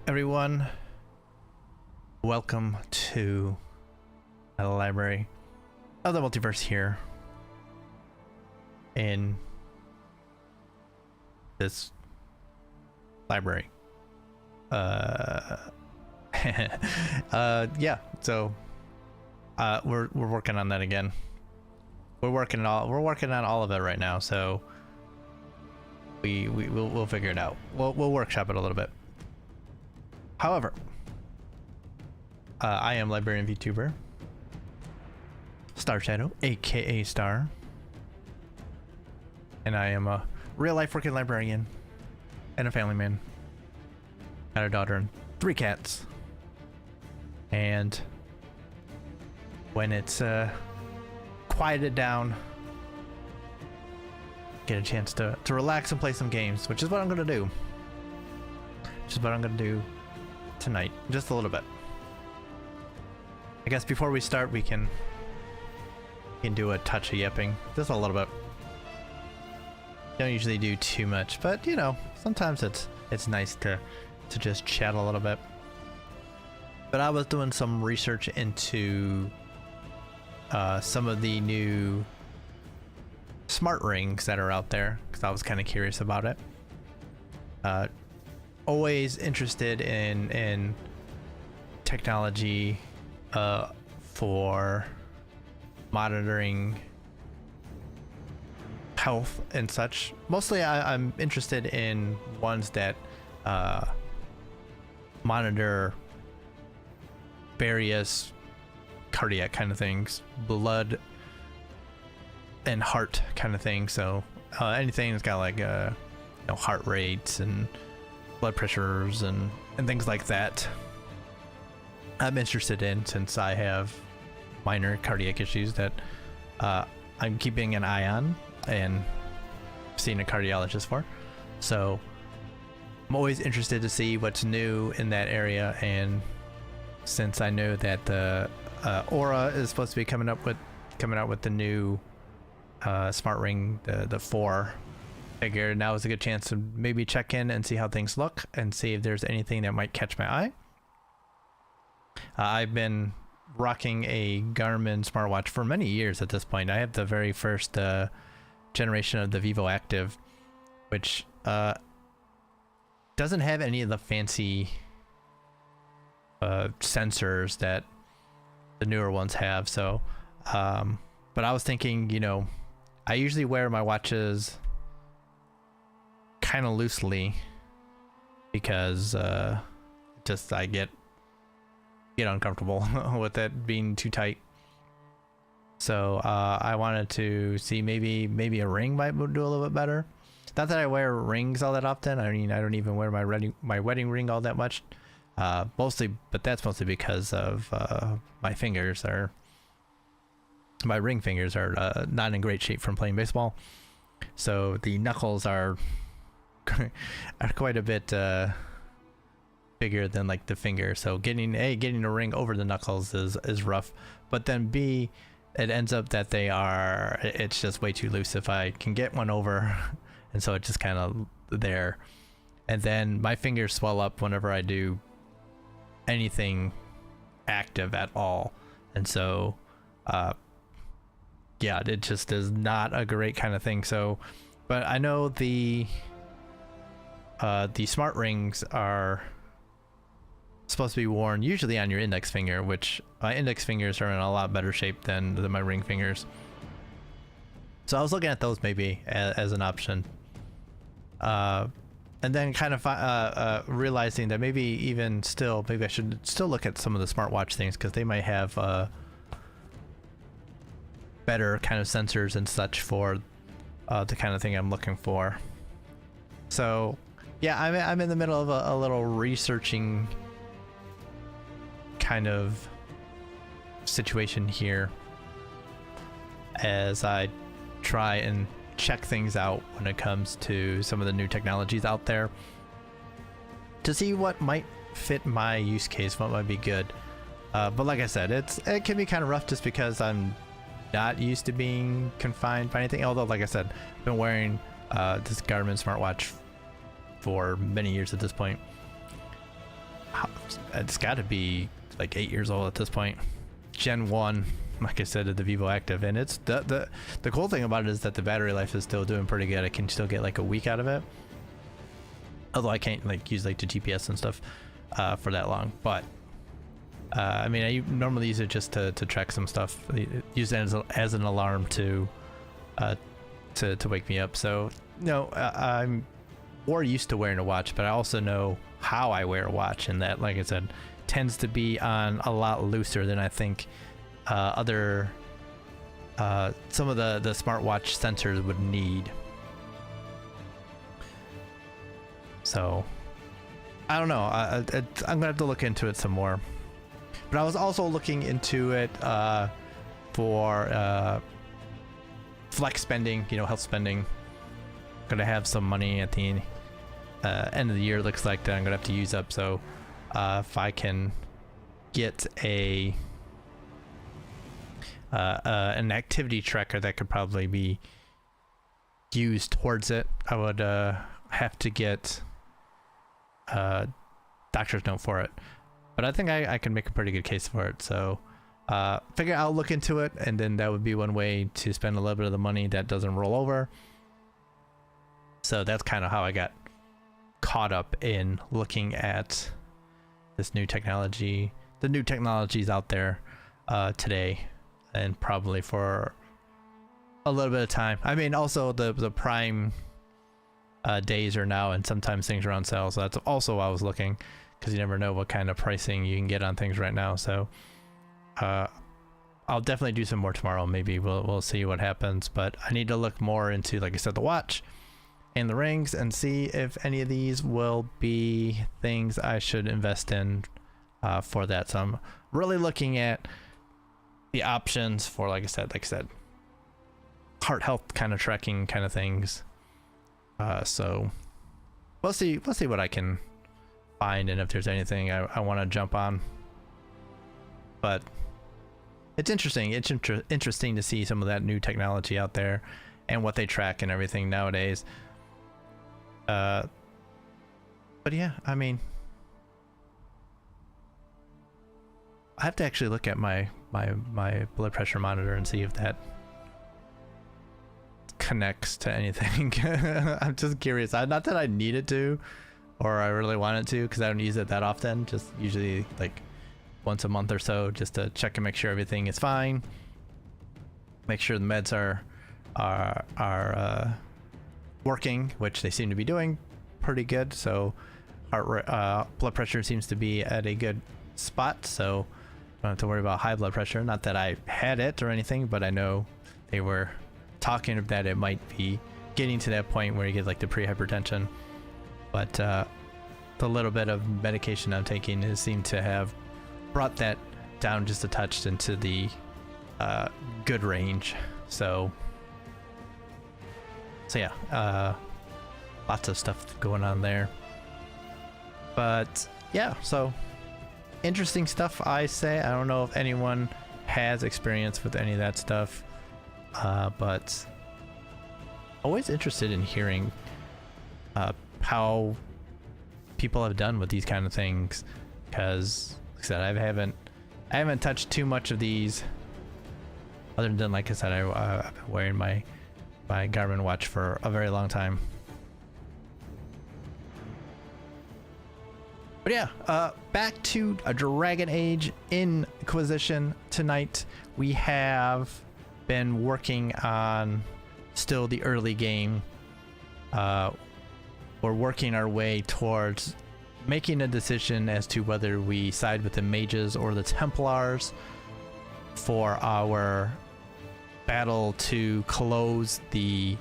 everyone. Welcome to the library of the multiverse here in this library. Yeah, so we're working on that again. We're working on all of it right now, so we'll figure it out. We'll workshop it a little bit. However, I am librarian VTuber Star Shadow, aka Star, and I am a real life working librarian and a family man. Got a daughter and 3 cats. And when it's quieted down, get a chance to relax and play some games, which is what I'm gonna do. Which is what I'm gonna do tonight, just a little bit. I guess before we start, we can do a touch of yipping, just a little bit. Don't usually do too much, but you know, sometimes it's nice to just chat a little bit. But I was doing some research into some of the new smart rings that are out there because I was kind of curious about it. Always interested in technology for monitoring health and such. Mostly I'm interested in ones that monitor various cardiac kind of things, blood and heart kind of thing. So anything that's got like heart rates and blood pressures and things like that, I'm interested in, since I have minor cardiac issues that I'm keeping an eye on and seeing a cardiologist for. So I'm always interested to see what's new in that area, and since I know that the Aura is supposed to be coming out with the new smart ring, the 4, figured now is a good chance to maybe check in and see how things look and see if there's anything that might catch my eye. I've been rocking a Garmin smartwatch for many years at this point. I have the very first generation of the Vivo Active, which doesn't have any of the fancy sensors that the newer ones have. So but I was thinking, you know, I usually wear my watches kind of loosely because just I get uncomfortable with it being too tight. So I wanted to see maybe a ring might do a little bit better. Not that I wear rings all that often. I mean, I don't even wear my wedding ring all that much. Mostly, but that's mostly because of my ring fingers are not in great shape from playing baseball. So the knuckles are quite a bit bigger than like the finger. So getting a ring over the knuckles is rough. But then B, it ends up that it's just way too loose if I can get one over, and so it's just kind of there. And then my fingers swell up whenever I do anything active at all, and so yeah, it just is not a great kind of thing. So, but I know the smart rings are supposed to be worn usually on your index finger, which my index fingers are in a lot better shape than my ring fingers. So I was looking at those maybe as an option, and then kind of realizing that maybe I should still look at some of the smartwatch things, because they might have better kind of sensors and such for the kind of thing I'm looking for. So yeah, I'm in the middle of a little researching kind of situation here as I try and check things out when it comes to some of the new technologies out there, to see what might fit my use case, what might be good. But like I said, it can be kind of rough just because I'm not used to being confined by anything. Although, like I said, I've been wearing this Garmin smartwatch for many years at this point. it's got to be like 8 years old at this point. Gen 1, like I said, of the Vivo Active, and it's the cool thing about it is that the battery life is still doing pretty good. I can still get like a week out of it, although I can't like use like the GPS and stuff for that long. But I mean, I normally use it just to track some stuff, use it as an alarm to wake me up. So I'm more used to wearing a watch, but I also know how I wear a watch, and that, like I said, tends to be on a lot looser than I think other some of the smartwatch sensors would need. So I don't know. I'm gonna have to look into it some more. But I was also looking into it for flex spending, health spending. Gonna have some money at the end of the year, looks like, that I'm gonna have to use up. So if I can get an activity tracker that could probably be used towards it, I would have to get doctor's note for it. But I think I can make a pretty good case for it. So figure I'll look into it, and then that would be one way to spend a little bit of the money that doesn't roll over. So that's kind of how I got caught up in looking at this new technology, the new technologies out there today, and probably for a little bit of time. I mean, also the Prime days are now, and sometimes things are on sale. So that's also why I was looking, because you never know what kind of pricing you can get on things right now. So I'll definitely do some more tomorrow. Maybe we'll see what happens, but I need to look more into, like I said, the watch and the rings, and see if any of these will be things I should invest in for that. So I'm really looking at the options for, like I said, heart health kind of tracking kind of things. So we'll see what I can find, and if there's anything I want to jump on. But it's interesting. It's interesting to see some of that new technology out there and what they track and everything nowadays. But yeah, I mean, I have to actually look at my blood pressure monitor and see if that connects to anything. I'm just curious. Not that I need it to, or I really want it to, because I don't use it that often. Just usually like once a month or so, just to check and make sure everything is fine. Make sure the meds are working, which they seem to be doing pretty good. So blood pressure seems to be at a good spot, so I don't have to worry about high blood pressure. Not that I had it or anything, but I know they were talking that it might be getting to that point where you get like the pre-hypertension. But the little bit of medication I'm taking has seemed to have brought that down just a touch into the good range. So yeah, lots of stuff going on there. But yeah, so interesting stuff, I say. I don't know if anyone has experience with any of that stuff, but always interested in hearing how people have done with these kind of things, because like I said, I haven't touched too much of these, other than, like I said, I've been wearing my Garmin watch for a very long time. But yeah, back to a Dragon Age Inquisition tonight. We have been working on still the early game. We're working our way towards making a decision as to whether we side with the mages or the Templars for our battle to close the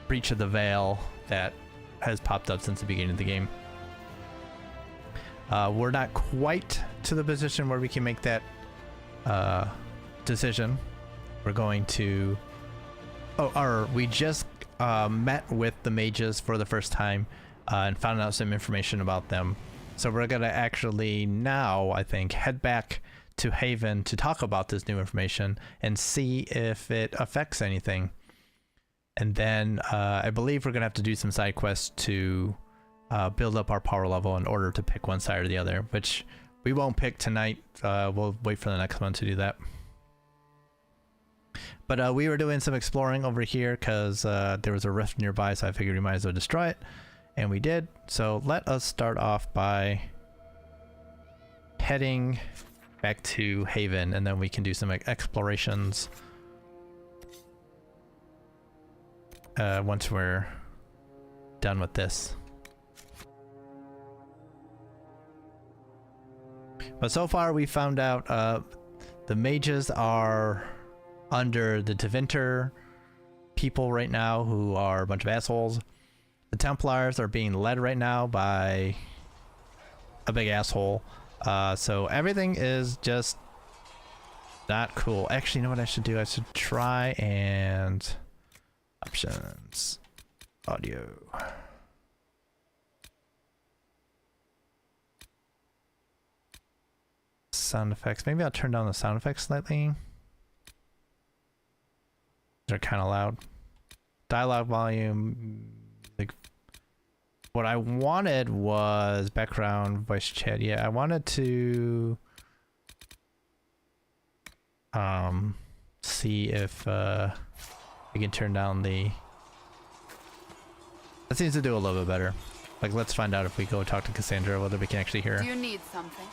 breach of the veil that has popped up since the beginning of the game. We're not quite to the position where we can make that decision. We're going to we just met with the mages for the first time and found out some information about them. So we're gonna actually now, I think, head back to Haven to talk about this new information and see if it affects anything. And then I believe we're gonna have to do some side quests to build up our power level in order to pick one side or the other, which we won't pick tonight. We'll wait for the next one to do that. But we were doing some exploring over here because there was a rift nearby, so I figured we might as well destroy it. And we did. So let us start off by heading back to Haven, and then we can do some explorations once we're done with this. But so far we found out the mages are under the Tevinter people right now, who are a bunch of assholes. The Templars are being led right now by a big asshole. So everything is just not cool. Actually, you know what I should do? I should try and options, audio. Sound effects. Maybe I'll turn down the sound effects slightly. They're kind of loud. Dialogue volume. Like, what I wanted was background voice chat. Yeah, I wanted to see if we can turn down the. That seems to do a little bit better. Like, let's find out if we go talk to Cassandra whether we can actually hear her. Do you need something?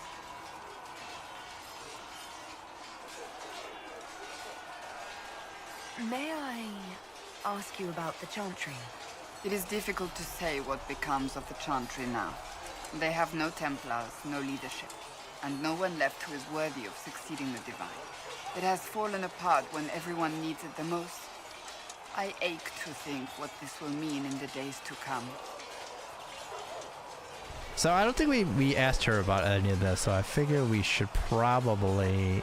May I ask you about the Chantry? It is difficult to say what becomes of the Chantry now. They have no Templars, no leadership, and no one left who is worthy of succeeding the Divine. It has fallen apart when everyone needs it the most. I ache to think what this will mean in the days to come. So I don't think we asked her about any of this, so I figure we should probably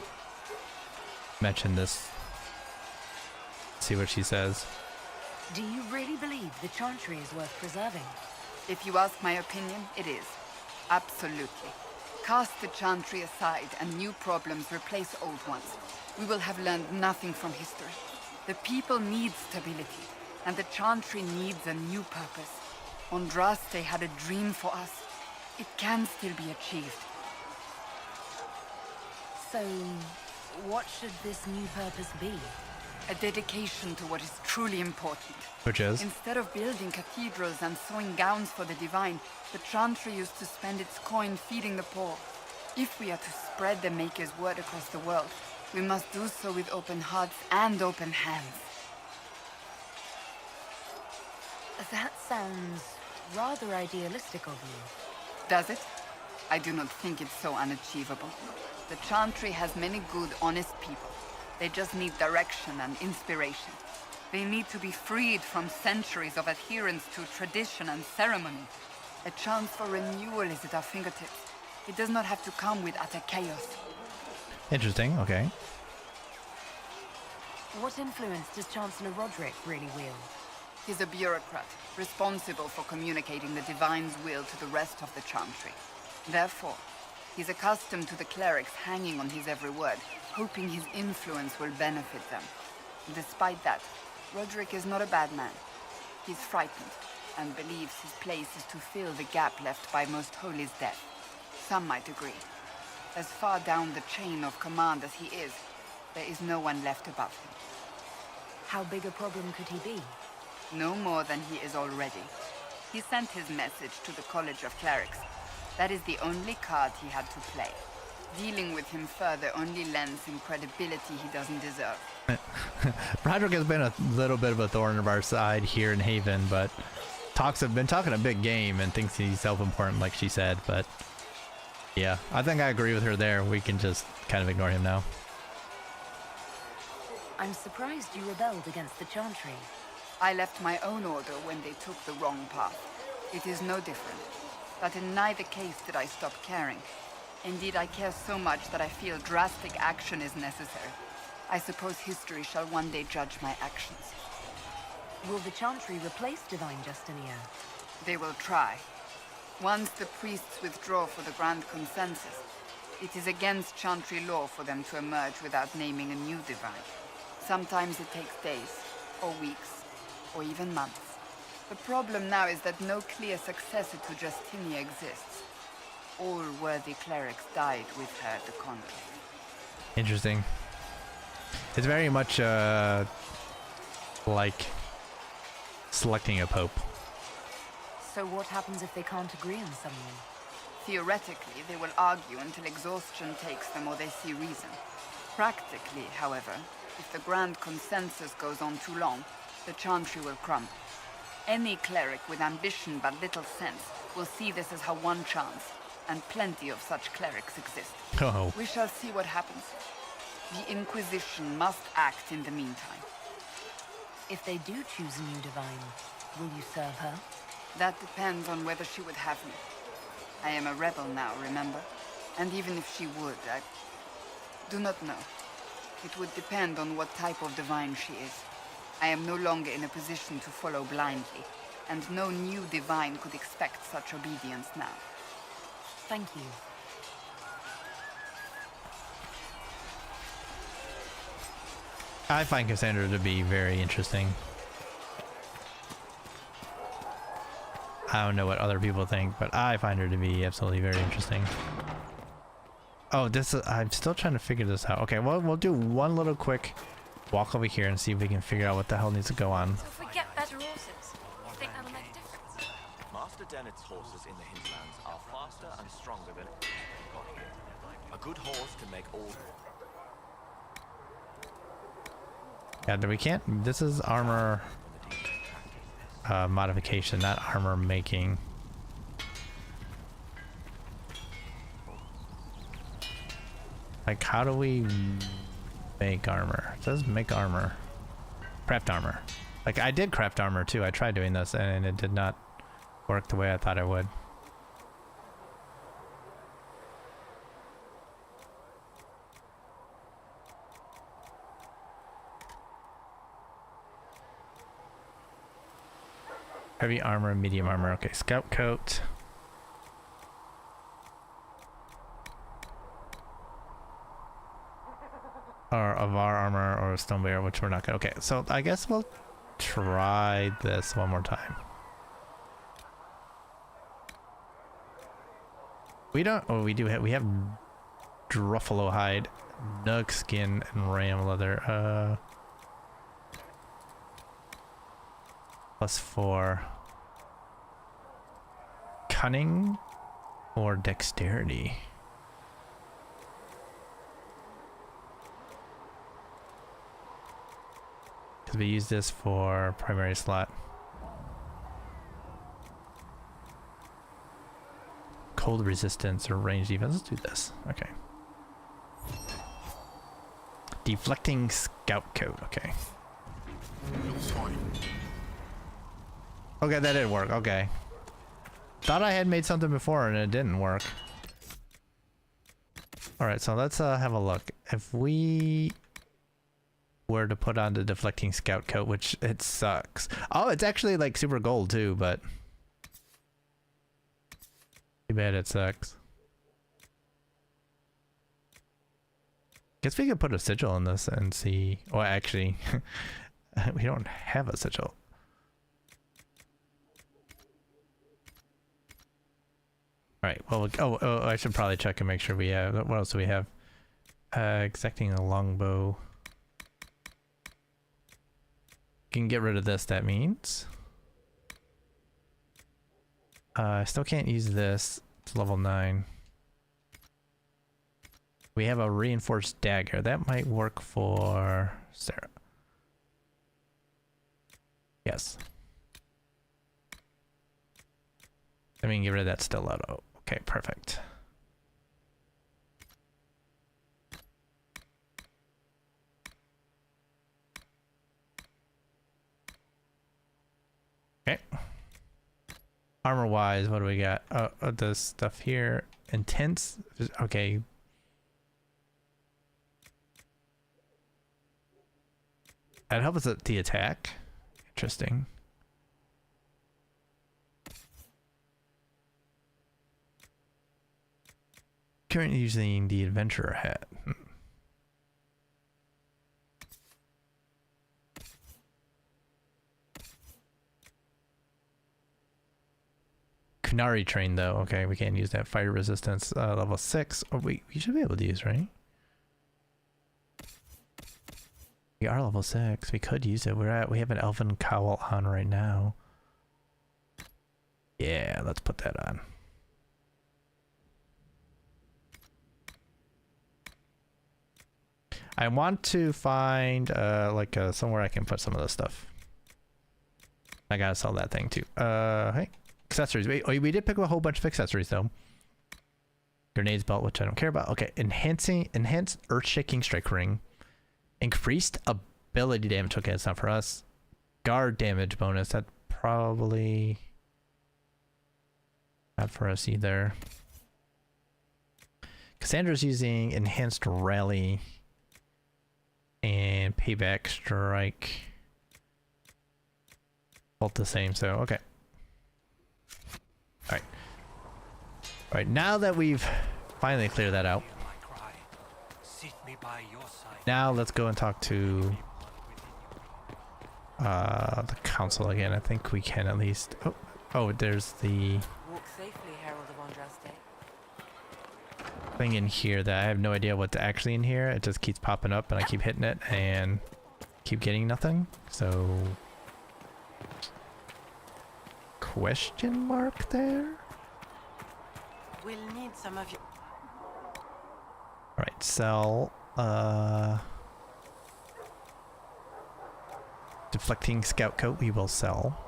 mention this. See what she says. Do you really believe the Chantry is worth preserving? If you ask my opinion, it is. Absolutely. Cast the Chantry aside and new problems replace old ones. We will have learned nothing from history. The people need stability, and the Chantry needs a new purpose. Andraste had a dream for us. It can still be achieved. So, what should this new purpose be? A dedication to what is truly important. Which is? Instead of building cathedrals and sewing gowns for the divine, the Chantry used to spend its coin feeding the poor. If we are to spread the Maker's word across the world, we must do so with open hearts and open hands. That sounds rather idealistic of you. Does it? I do not think it's so unachievable. The Chantry has many good, honest people. They just need direction and inspiration. They need to be freed from centuries of adherence to tradition and ceremony. A chance for renewal is at our fingertips. It does not have to come with utter chaos. Interesting, okay. What influence does Chancellor Roderick really wield? He's a bureaucrat, responsible for communicating the Divine's will to the rest of the Chantry. Therefore, he's accustomed to the clerics hanging on his every word, hoping his influence will benefit them. Despite that, Roderick is not a bad man. He's frightened, and believes his place is to fill the gap left by Most Holy's death. Some might agree. As far down the chain of command as he is, there is no one left above him. How big a problem could he be? No more than he is already. He sent his message to the College of Clerics. That is the only card he had to play. Dealing with him further only lends him credibility he doesn't deserve. Roderick has been a little bit of a thorn of our side here in Haven, but have been talking a big game and thinks he's self-important, like she said, but yeah, I think I agree with her there. We can just kind of ignore him now. I'm surprised you rebelled against the Chantry. I left my own order when they took the wrong path. It is no different. But in neither case did I stop caring. Indeed, I care so much that I feel drastic action is necessary. I suppose history shall one day judge my actions. Will the Chantry replace Divine Justinia? They will try. Once the priests withdraw for the Grand Consensus, it is against Chantry law for them to emerge without naming a new divine. Sometimes it takes days, or weeks, or even months. The problem now is that no clear successor to Justinia exists. All worthy clerics died with her at the conclave. Interesting. It's very much like selecting a pope. So what happens if they can't agree on someone? Theoretically, they will argue until exhaustion takes them or they see reason. Practically, however, if the grand consensus goes on too long, the chantry will crumble. Any cleric with ambition but little sense will see this as her one chance, and plenty of such clerics exist. Oh. We shall see what happens. The Inquisition must act in the meantime. If they do choose a new divine, will you serve her? That depends on whether she would have me. I am a rebel now, remember? And even if she would, I do not know. It would depend on what type of divine she is. I am no longer in a position to follow blindly, and no new divine could expect such obedience now. Thank you. I find Cassandra to be very interesting. I don't know what other people think, but I find her to be absolutely very interesting. Oh, this is, I'm still trying to figure this out. Okay, well, we'll do one little quick walk over here and see if we can figure out what the hell needs to go on. So if we get better horses, you think that'll make a difference? Master Dennett's horses in the hinterlands are faster and stronger than got here. A good horse can make all. Yeah, we can't. This is armor modification, not armor making. Like, how do we make armor? It says make armor. Craft armor. Like, I did craft armor too. I tried doing this and it did not work the way I thought it would. Heavy armor, medium armor. Okay, scout coat. Or of our armor or stone barrier, which we're not gonna. Okay, so I guess we'll try this one more time. We don't. Oh, we do have. We have Druffalo hide, Nug skin, and ram leather. +4. Cunning or dexterity. Because we use this for primary slot. Cold resistance or range defense. Let's do this. Okay. Deflecting scout coat. Okay. Okay, that didn't work. Okay. Thought I had made something before and it didn't work. Alright, so let's have a look. If we were to put on the deflecting scout coat, which it sucks. Oh, it's actually like super gold too, but too bad it sucks. Guess we could put a sigil in this and see. Well, actually, we don't have a sigil. All right. Well, oh, I should probably check and make sure we have. What else do we have? Exacting a longbow. Can get rid of this. That means. I still can't use this. It's level 9. We have a reinforced dagger. That might work for Sarah. Yes. I mean, get rid of that stiletto. Okay, perfect. Okay. Armor wise, what do we got? The stuff here. Intense. Okay. That helps at the attack. Interesting. Currently using the adventurer hat. Kunari train though. Okay, we can't use that. Fire resistance, level 6. Oh, we should be able to use, right? We are level 6. We could use it. We have an elven cowl on right now. Yeah, let's put that on. I want to find like somewhere I can put some of this stuff. I gotta sell that thing too. Hey, accessories. We did pick up a whole bunch of accessories though. Grenades belt, which I don't care about. Okay, enhanced earth-shaking strike ring. Increased ability damage. Okay, it's not for us. Guard damage bonus. That probably not for us either. Cassandra's using enhanced rally and payback strike. Both the same, so okay. Alright. Alright, now that we've finally cleared that out. Now let's go and talk to the council again. I think we can at least. Oh, there's the Walk safely, Herald of Andraste. thing in here that I have no idea what's actually in here. It just keeps popping up and I keep hitting it and keep getting nothing. So question mark there? We'll need some of you. Alright, sell deflecting scout coat we will sell.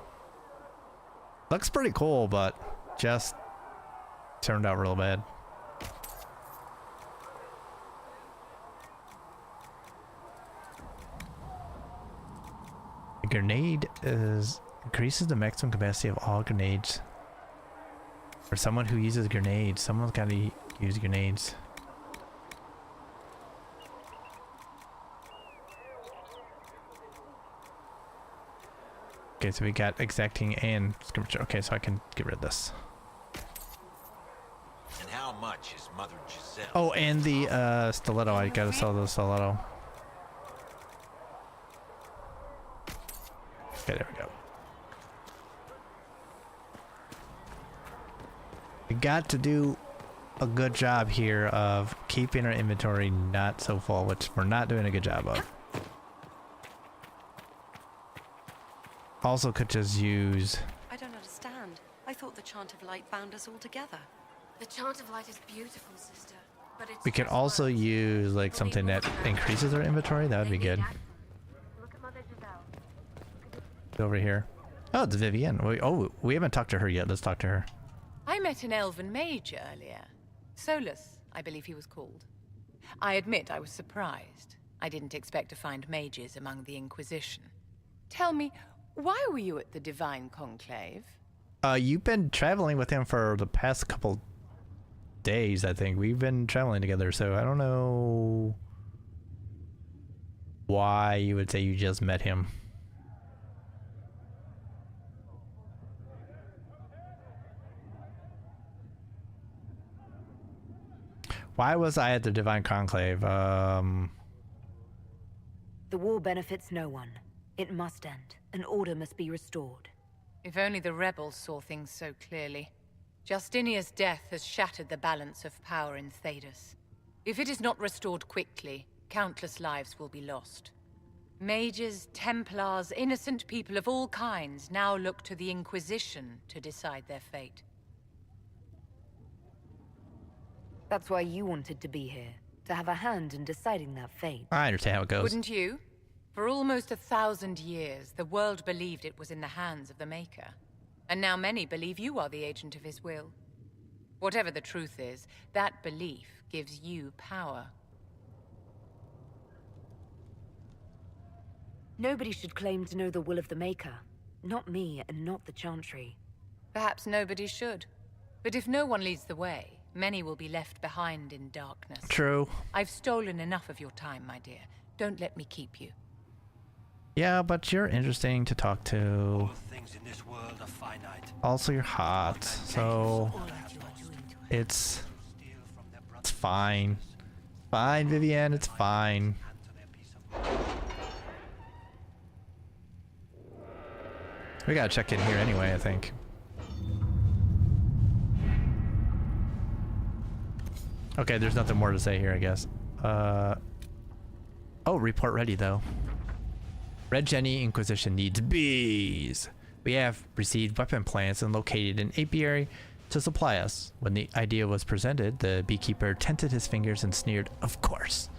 Looks pretty cool, but just turned out real bad. A grenade increases the maximum capacity of all grenades. For someone who uses grenades, someone's gotta use grenades. Okay, so we got exacting and skirmisher. Okay, so I can get rid of this. And how much is Mother Giselle? Oh, and the stiletto. I gotta sell the stiletto. Okay, there we go. We got to do a good job here of keeping our inventory not so full, which we're not doing a good job of. Also could just use... I don't understand. I thought the Chant of Light bound us all together. The Chant of Light is beautiful, sister. But it's We could also use like something that increases our inventory. That would be good. Look at Mother Giselle. Over here. Oh, it's Vivienne. We haven't talked to her yet. Let's talk to her. I met an elven mage earlier. Solus, I believe he was called. I admit I was surprised. I didn't expect to find mages among the Inquisition. Tell me, why were you at the Divine Conclave? You've been traveling with him for the past couple days, I think. We've been traveling together, so I don't know why you would say you just met him. Why was I at the Divine Conclave? The war benefits no one. It must end, and order must be restored. If only the rebels saw things so clearly. Justinia's death has shattered the balance of power in Thedas. If it is not restored quickly, countless lives will be lost. Mages, Templars, innocent people of all kinds now look to the Inquisition to decide their fate. That's why you wanted to be here, to have a hand in deciding that fate. I understand how it goes. Wouldn't you? For almost 1,000 years, the world believed it was in the hands of the Maker. And now many believe you are the agent of his will. Whatever the truth is, that belief gives you power. Nobody should claim to know the will of the Maker. Not me, and not the Chantry. Perhaps nobody should. But if no one leads the way, many will be left behind in darkness. True. I've stolen enough of your time, my dear. Don't let me keep you. Yeah, but you're interesting to talk to. Things in this world are finite. Also, you're hot, so it's fine. Fine, Vivienne, it's fine. We gotta check in here anyway, I think. Okay, there's nothing more to say here, I guess. Oh, report ready though. Red Jenny Inquisition needs bees. We have received weapon plans and located an apiary to supply us. When the idea was presented, the beekeeper tented his fingers and sneered, "Of course."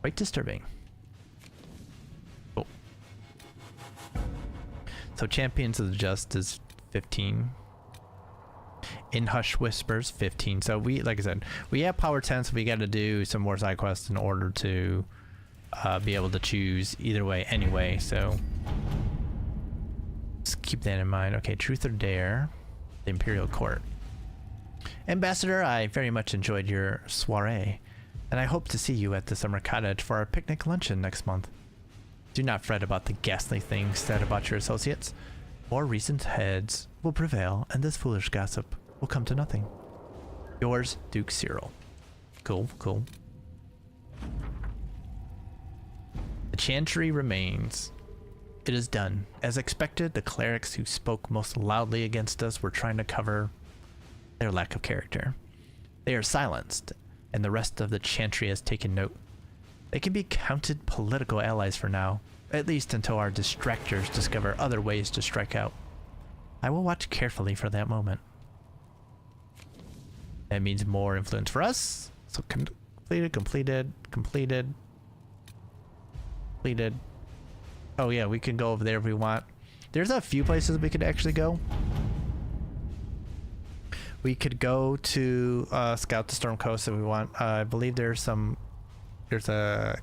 Quite disturbing. Cool. So Champions of the Just is 15. In Hush Whispers 15. So we, like I said, we have power 10, so we got to do some more side quests in order to be able to choose either way anyway. So let's keep that in mind. Okay, Truth or Dare, the Imperial Court. Ambassador, I very much enjoyed your soiree, and I hope to see you at the summer cottage for our picnic luncheon next month. Do not fret about the ghastly things said about your associates. More recent heads will prevail, and this foolish gossip will come to nothing. Yours, Duke Cyril. Cool, cool. The Chantry remains. It is done. As expected, the clerics who spoke most loudly against us were trying to cover their lack of character. They are silenced, and the rest of the Chantry has taken note. They can be counted political allies for now, at least until our distractors discover other ways to strike out. I will watch carefully for that moment. That means more influence for us. So completed. Oh yeah, we can go over there if we want. There's a few places we could actually go. We could go to scout the Storm Coast if we want. I believe there's a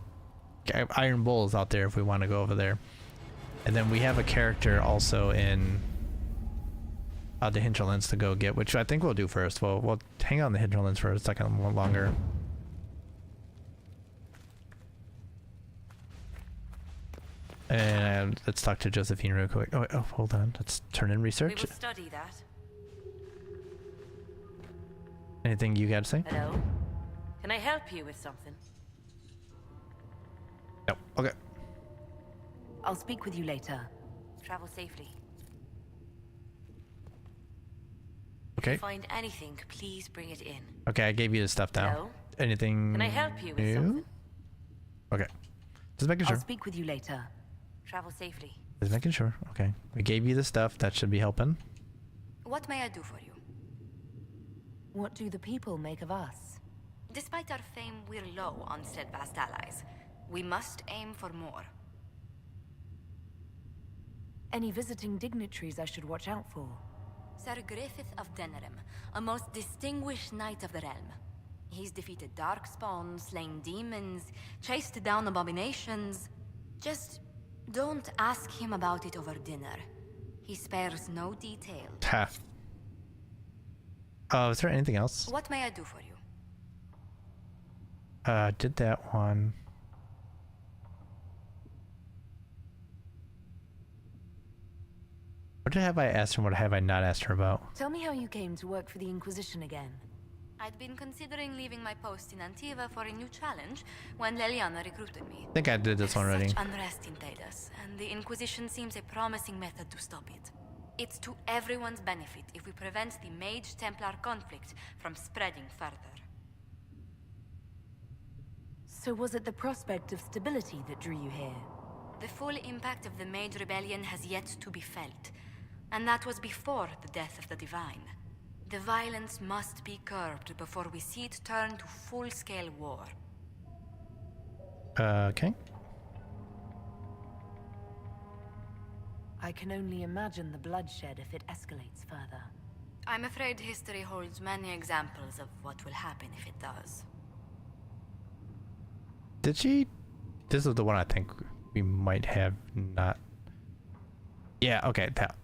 Iron Bulls out there if we want to go over there. And then we have a character also in the hinterlands to go get, which I think we'll do first. We'll hang on the hinterlands for a second longer. And let's talk to Josephine real quick. Oh, hold on. Let's turn in research. We will study that. Anything you got to say? Hello? Can I help you with something? No. Okay. I'll speak with you later. Travel safely. Okay. If you find anything, please bring it in. Okay, I gave you the stuff now. Hello? Anything Can I help you with new? something? Okay. Just making sure. I'll speak with you later. Travel safely. Just making sure. Okay. We gave you the stuff. That should be helping. What may I do for you? What do the people make of us? Despite our fame, we're low on steadfast allies. We must aim for more. Any visiting dignitaries I should watch out for? Sir Griffith of Denerim, a most distinguished knight of the realm. He's defeated darkspawn, slain demons, chased down abominations. Just don't ask him about it over dinner. He spares no detail. Ha. Oh, is there anything else? What may I do for you? Did that one. What have I asked her? What have I not asked her about? Tell me how you came to work for the Inquisition again. I'd been considering leaving my post in Antiva for a new challenge when Leliana recruited me. I think I did this one already. Such unrest in Thedas, and the Inquisition seems a promising method to stop it. It's to everyone's benefit if we prevent the mage-templar conflict from spreading further. So was it the prospect of stability that drew you here? The full impact of the mage rebellion has yet to be felt, and that was before the death of the Divine. The violence must be curbed before we see it turn to full-scale war. Okay. I can only imagine the bloodshed if it escalates further. I'm afraid history holds many examples of what will happen if it does. Did she? This is the one I think we might have not. Yeah, okay, that.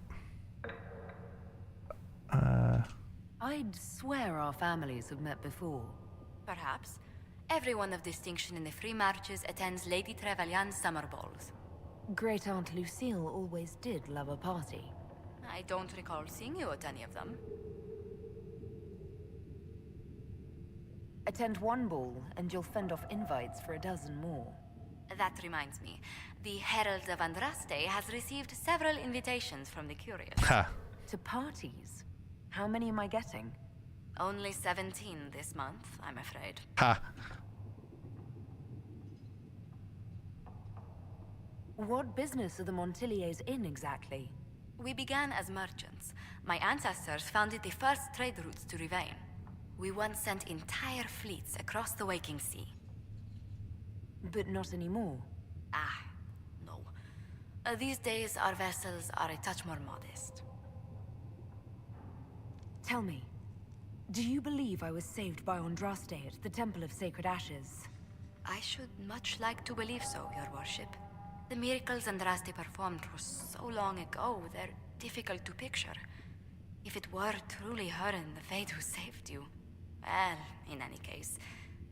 I'd swear our families have met before. Perhaps. Everyone of distinction in the Free Marches attends Lady Trevelyan's summer balls. Great Aunt Lucille always did love a party. I don't recall seeing you at any of them. Attend one ball, and you'll fend off invites for a dozen more. That reminds me. The Herald of Andraste has received several invitations from the curious. Ha. To parties? How many am I getting? Only 17 this month, I'm afraid. Ha. What business are the Montiliers in exactly? We began as merchants. My ancestors founded the first trade routes to Rivain. We once sent entire fleets across the waking sea. But not anymore. Ah, no. These days, our vessels are a touch more modest. Tell me, do you believe I was saved by Andraste at the Temple of Sacred Ashes? I should much like to believe so, Your Worship. The miracles Andraste performed were so long ago, they're difficult to picture. If it were truly her and the Fate who saved you, well, in any case,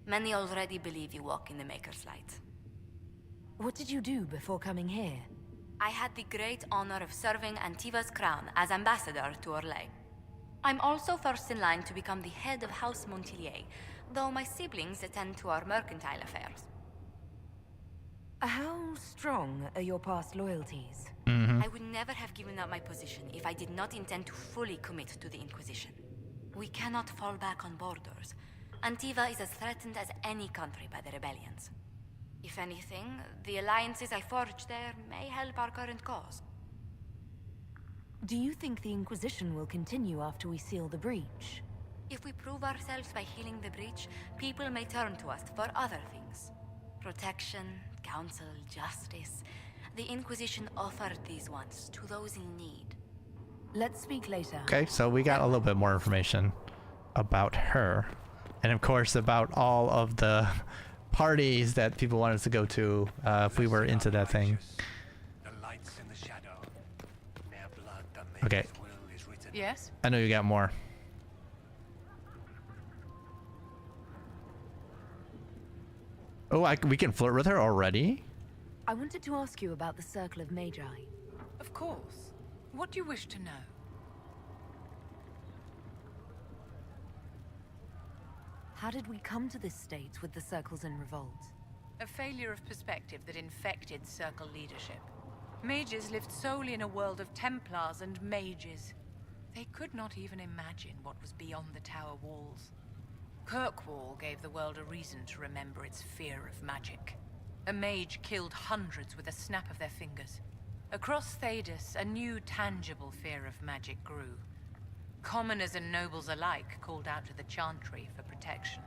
many already believe you walk in the Maker's light. What did you do before coming here? I had the great honor of serving Antiva's crown as ambassador to Orlais. I'm also first in line to become the head of House Montilier, though my siblings attend to our mercantile affairs. How strong are your past loyalties? I would never have given up my position if I did not intend to fully commit to the Inquisition. We cannot fall back on borders. Antiva is as threatened as any country by the rebellions. If anything, the alliances I forged there may help our current cause. Do you think the Inquisition will continue after we seal the breach? If we prove ourselves by healing the breach, people may turn to us for other things. Protection, counsel, justice. The Inquisition offered these once to those in need. Let's speak later. Okay, so we got a little bit more information about her. And of course about all of the parties that people wanted us to go to if we were into that thing. The lights in the shadow. Their blood, the Okay. mage's will is written. Yes? I know you got more. Oh, we can flirt with her already? I wanted to ask you about the Circle of Magi. Of course. What do you wish to know? How did we come to this state with the Circles in revolt? A failure of perspective that infected Circle leadership. Mages lived solely in a world of Templars and mages. They could not even imagine what was beyond the tower walls. Kirkwall gave the world a reason to remember its fear of magic. A mage killed hundreds with a snap of their fingers. Across Thedas, a new tangible fear of magic grew. Commoners and nobles alike called out to the Chantry for protection.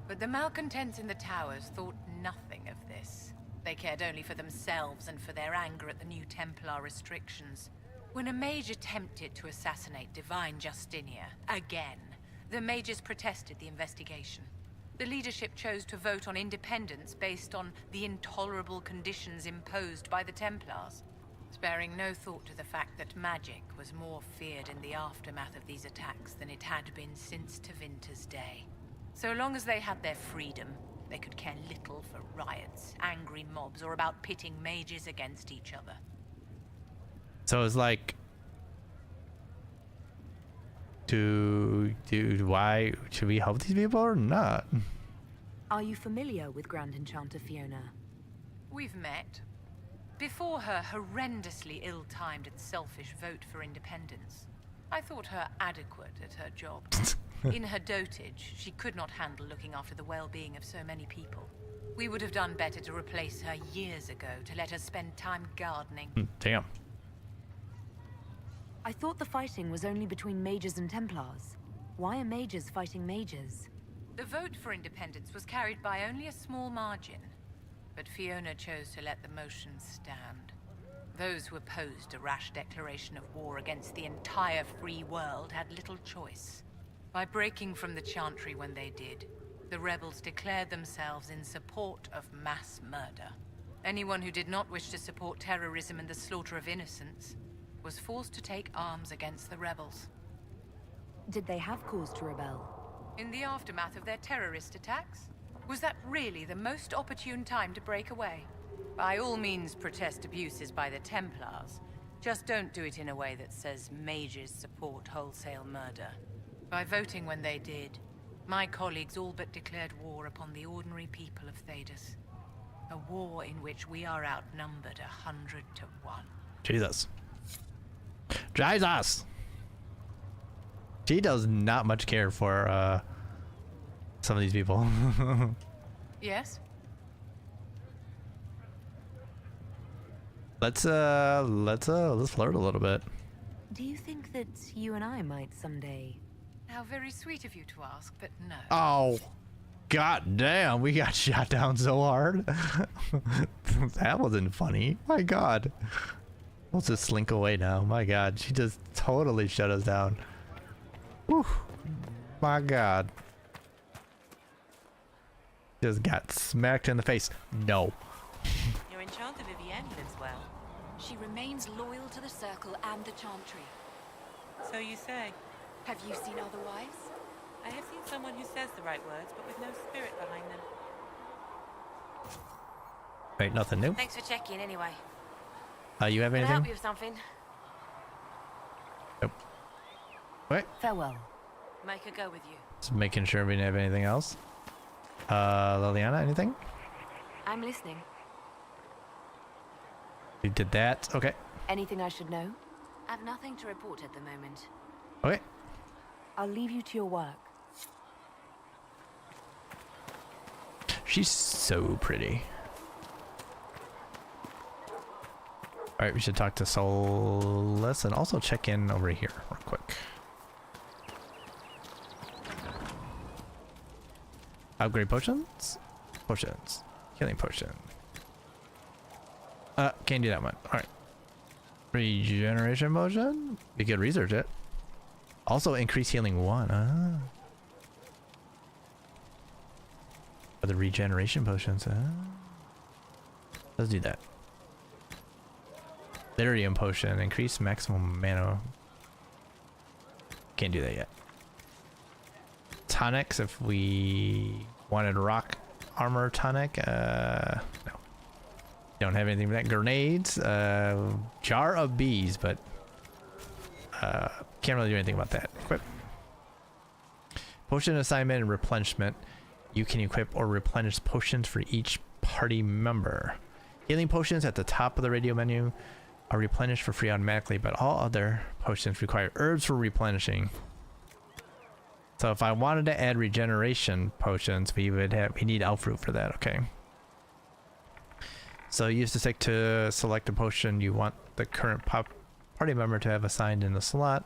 But the malcontents in the towers thought nothing of this. They cared only for themselves and for their anger at the new Templar restrictions. When a mage attempted to assassinate Divine Justinia, again, the mages protested the investigation. The leadership chose to vote on independence based on the intolerable conditions imposed by the Templars, sparing no thought to the fact that magic was more feared in the aftermath of these attacks than it had been since Tevinter's day. So long as they had their freedom, they could care little for riots, angry mobs, or about pitting mages against each other. So it's like, why should we help these people or not? Are you familiar with Grand Enchanter Fiona? We've met. Before her horrendously ill-timed and selfish vote for independence, I thought her adequate at her job. In her dotage, she could not handle looking after the well-being of so many people. We would have done better to replace her years ago, to let her spend time gardening. Damn. I thought the fighting was only between mages and Templars. Why are mages fighting mages? The vote for independence was carried by only a small margin, but Fiona chose to let the motion stand. Those who opposed a rash declaration of war against the entire free world had little choice. By breaking from the Chantry when they did, the rebels declared themselves in support of mass murder. Anyone who did not wish to support terrorism and the slaughter of innocents was forced to take arms against the rebels. Did they have cause to rebel? In the aftermath of their terrorist attacks? Was that really the most opportune time to break away? By all means protest abuses by the Templars. Just don't do it in a way that says mages support wholesale murder. By voting when they did, my colleagues all but declared war upon the ordinary people of Thedas. A war in which we are outnumbered 100 to 1. Jesus. Jesus! She does not much care for some of these people. Yes? Let's flirt a little bit. Do you think that you and I might someday... How very sweet of you to ask, but no. Oh, god damn, we got shot down so hard. That wasn't funny. My god. We'll just slink away now. My god, she just totally shut us down. Whew. My god. Just got smacked in the face. No. Your enchanter Vivienne lives well. She remains loyal to the Circle and the Chantry. So you say. Have you seen otherwise? I have seen someone who says the right words, but with no spirit behind them. Wait, nothing new. Thanks for checking anyway. You have Can I help anything? you with something? Nope. Wait, Farewell. Make her go with you. just making sure we didn't have anything else. Liliana, anything? I'm listening. You did that. Okay. Anything I should know? I've nothing to report at the moment. Okay. I'll leave you to your work. She's so pretty. Alright, we should talk to Solus and also check in over here real quick. Upgrade potions? Potions. Healing potion. Can't do that one. Alright. Regeneration potion? We could research it. Also increase healing 1. The regeneration potions. Let's do that. Lyrium potion. Increase maximum mana. Can't do that yet. Tonics if we wanted rock armor tonic. No. Don't have anything for that. Grenades. Jar of bees, but can't really do anything about that. Equip. Potion assignment and replenishment. You can equip or replenish potions for each party member. Healing potions at the top of the radio menu are replenished for free automatically, but all other potions require herbs for replenishing. So if I wanted to add regeneration potions, we need elf fruit for that. Okay. So use the stick to select a potion you want the current party member to have assigned in the slot.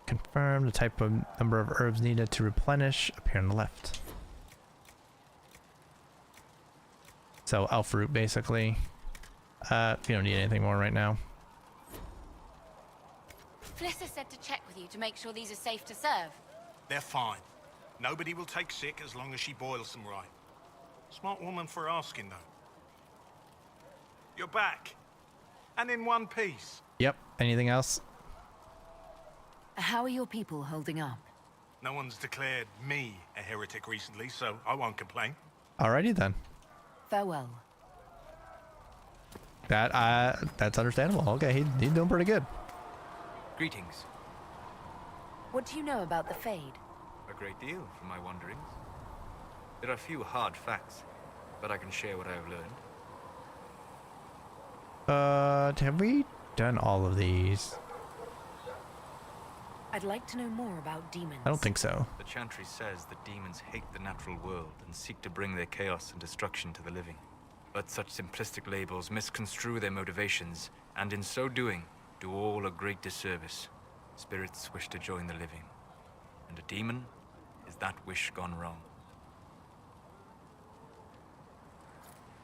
Confirm the type of number of herbs needed to replenish appear on the left. So elf fruit basically. We don't need anything more right now. Flissa said to check with you to make sure these are safe to serve. They're fine. Nobody will take sick as long as she boils them right. Smart woman for asking, though. You're back. And in one piece. Yep. Anything else? How are your people holding up? No one's declared me a heretic recently, so I won't complain. Alrighty then. Farewell. That's understandable. Okay, he's doing pretty good. Greetings. What do you know about the Fade? A great deal from my wanderings. There are few hard facts, but I can share what I have learned. Have we done all of these? I'd like to know more about demons. I don't think so. The Chantry says that demons hate the natural world and seek to bring their chaos and destruction to the living. But such simplistic labels misconstrue their motivations, and in so doing, do all a great disservice. Spirits wish to join the living, and a demon is that wish gone wrong.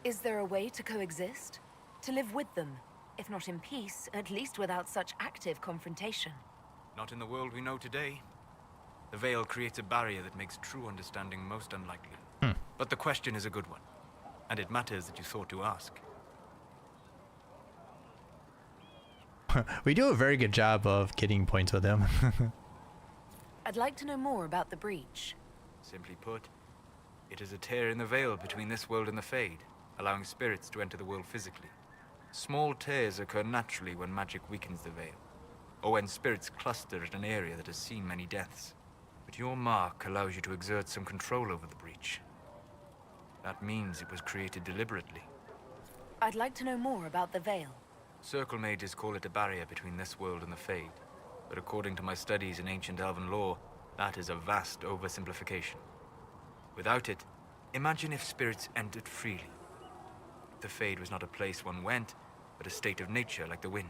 Is there a way to coexist? To live with them? If not in peace, at least without such active confrontation. Not in the world we know today. The Veil creates a barrier that makes true understanding most unlikely. But the question is a good one, and it matters that you thought to ask. We do a very good job of getting points with him. I'd like to know more about the breach. Simply put, it is a tear in the veil between this world and the Fade, allowing spirits to enter the world physically. Small tears occur naturally when magic weakens the veil, or when spirits cluster at an area that has seen many deaths. But your mark allows you to exert some control over the breach. That means it was created deliberately. I'd like to know more about the Veil. Circle mages call it a barrier between this world and the Fade. but according to my studies in ancient elven lore, that is a vast oversimplification. Without it, imagine if spirits entered freely. The Fade was not a place one went, but a state of nature like the wind.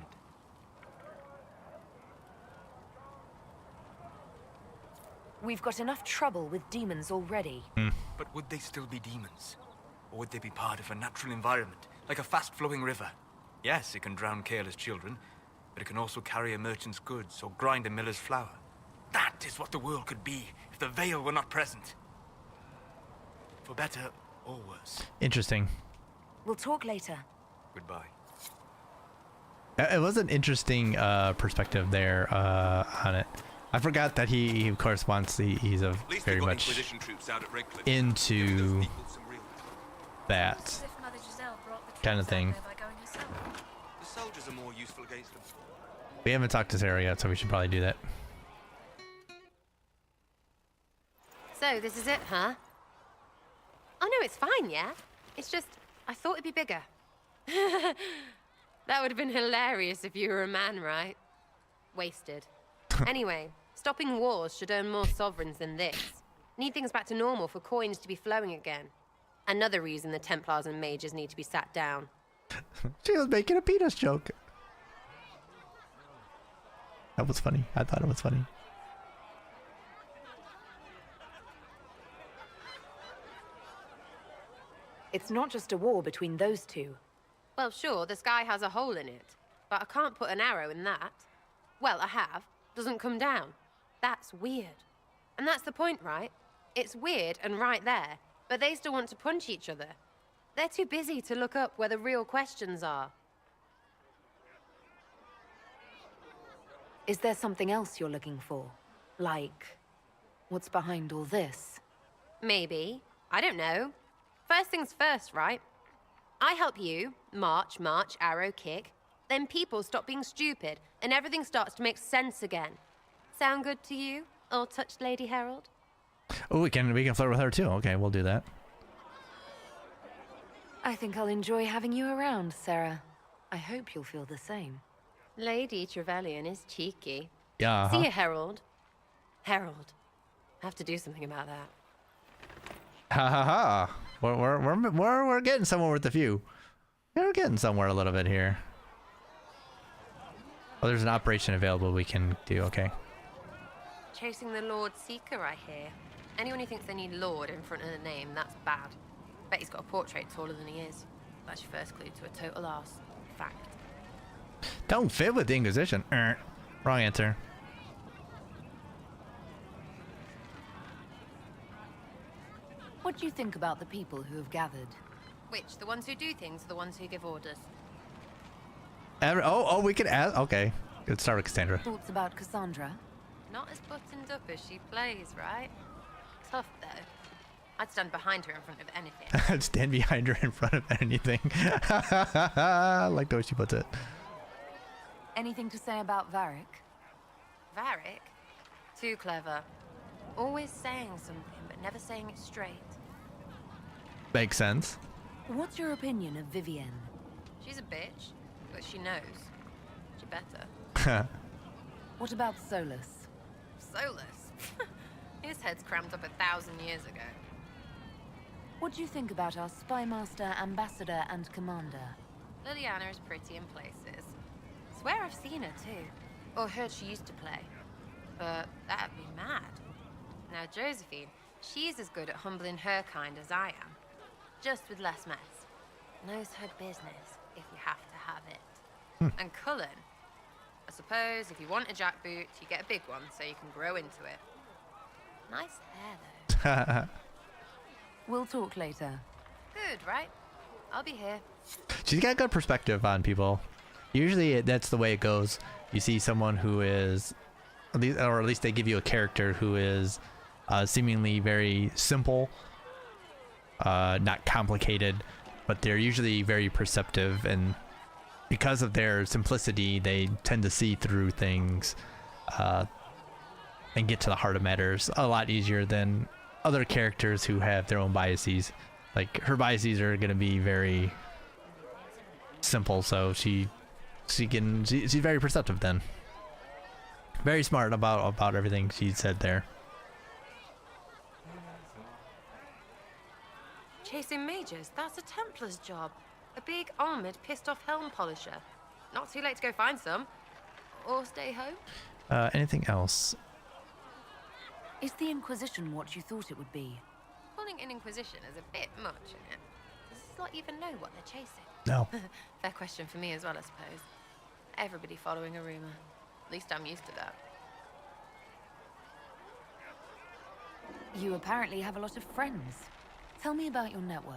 We've got enough trouble with demons already. But would they still be demons? Or would they be part of a natural environment, like a fast-flowing river? Yes, it can drown careless children, but it can also carry a merchant's goods or grind a miller's flour. That is what the world could be if the Veil were not present. For better or worse. Interesting. We'll talk later. Goodbye. It was an interesting perspective there on it. I forgot that he of course wants he's a very much into that kind of thing. The soldiers are more useful against them. We haven't talked to Sarah yet, so we should probably do that. So, this is it, huh? Oh no, it's fine, yeah? It's just, I thought it'd be bigger. That would have been hilarious if you were a man, right? Wasted. Anyway, stopping wars should earn more sovereigns than this. Need things back to normal for coins to be flowing again. Another reason the Templars and mages need to be sat down. She was making a penis joke. That was funny. I thought it was funny. It's not just a war between those two. Well, sure, the sky has a hole in it, but I can't put an arrow in that. Well, I have. Doesn't come down. That's weird. And that's the point, right? It's weird and right there, but they still want to punch each other. They're too busy to look up where the real questions are. Is there something else you're looking for? Like, what's behind all this? Maybe. I don't know. First things first, right? I help you, march, arrow, kick. Then people stop being stupid, and everything starts to make sense again. Sound good to you, old-touched Lady Herald? Oh, we can flirt with her too. Okay, we'll do that. I think I'll enjoy having you around, Sarah. I hope you'll feel the same. Lady Trevelyan is cheeky. Yeah. See you, Herald. Herald. I have to do something about that. Ha ha ha. We're getting somewhere with the few. We're getting somewhere a little bit here. Oh, there's an operation available we can do. Okay. Chasing the Lord Seeker, I hear. Anyone who thinks they need Lord in front of the name, that's bad. Bet he's got a portrait taller than he is. That's your first clue to a total arse. Fact. Don't fit with the Inquisition. Wrong answer. What do you think about the people who have gathered? Which? The ones who do things or the ones who give orders? Oh, we can ask. Okay. Let's start with Cassandra. Thoughts about Cassandra? Not as buttoned up as she plays, right? Tough, though. I'd stand behind her in front of anything. I'd stand behind her in front of anything. I like the way she puts it. Anything to say about Varric? Varric? Too clever. Always saying something, but never saying it straight. Makes sense. What's your opinion of Vivienne? She's a bitch, but she knows. She better. What about Solus? Solus? His head's crammed up 1,000 years ago. What do you think about our spymaster, ambassador, and commander? Liliana is pretty in places. Swear I've seen her too. Or heard she used to play. But that'd be mad. Now Josephine, she's as good at humbling her kind as I am. Just with less mess. Knows her business, if you have to have it. And Cullen, I suppose if you want a jackboot, you get a big one so you can grow into it. Nice hair, though. We'll talk later. Good, right? I'll be here. She's got good perspective on people. Usually that's the way it goes. You see someone who is, or at least they give you a character who is seemingly very simple, not complicated, but they're usually very perceptive, and because of their simplicity, they tend to see through things and get to the heart of matters a lot easier than other characters who have their own biases. Like, her biases are going to be very simple, so she's very perceptive then. Very smart about everything she said there. Chasing mages, that's a Templar's job. A big, armored, pissed-off helm polisher. Not too late to go find some. Or stay home. Anything else? Is the Inquisition what you thought it would be? Calling an Inquisition is a bit much, isn't it? Does this lot even know what they're chasing? No. Fair question for me as well, I suppose. Everybody following a rumor. At least I'm used to that. You apparently have a lot of friends. Tell me about your network.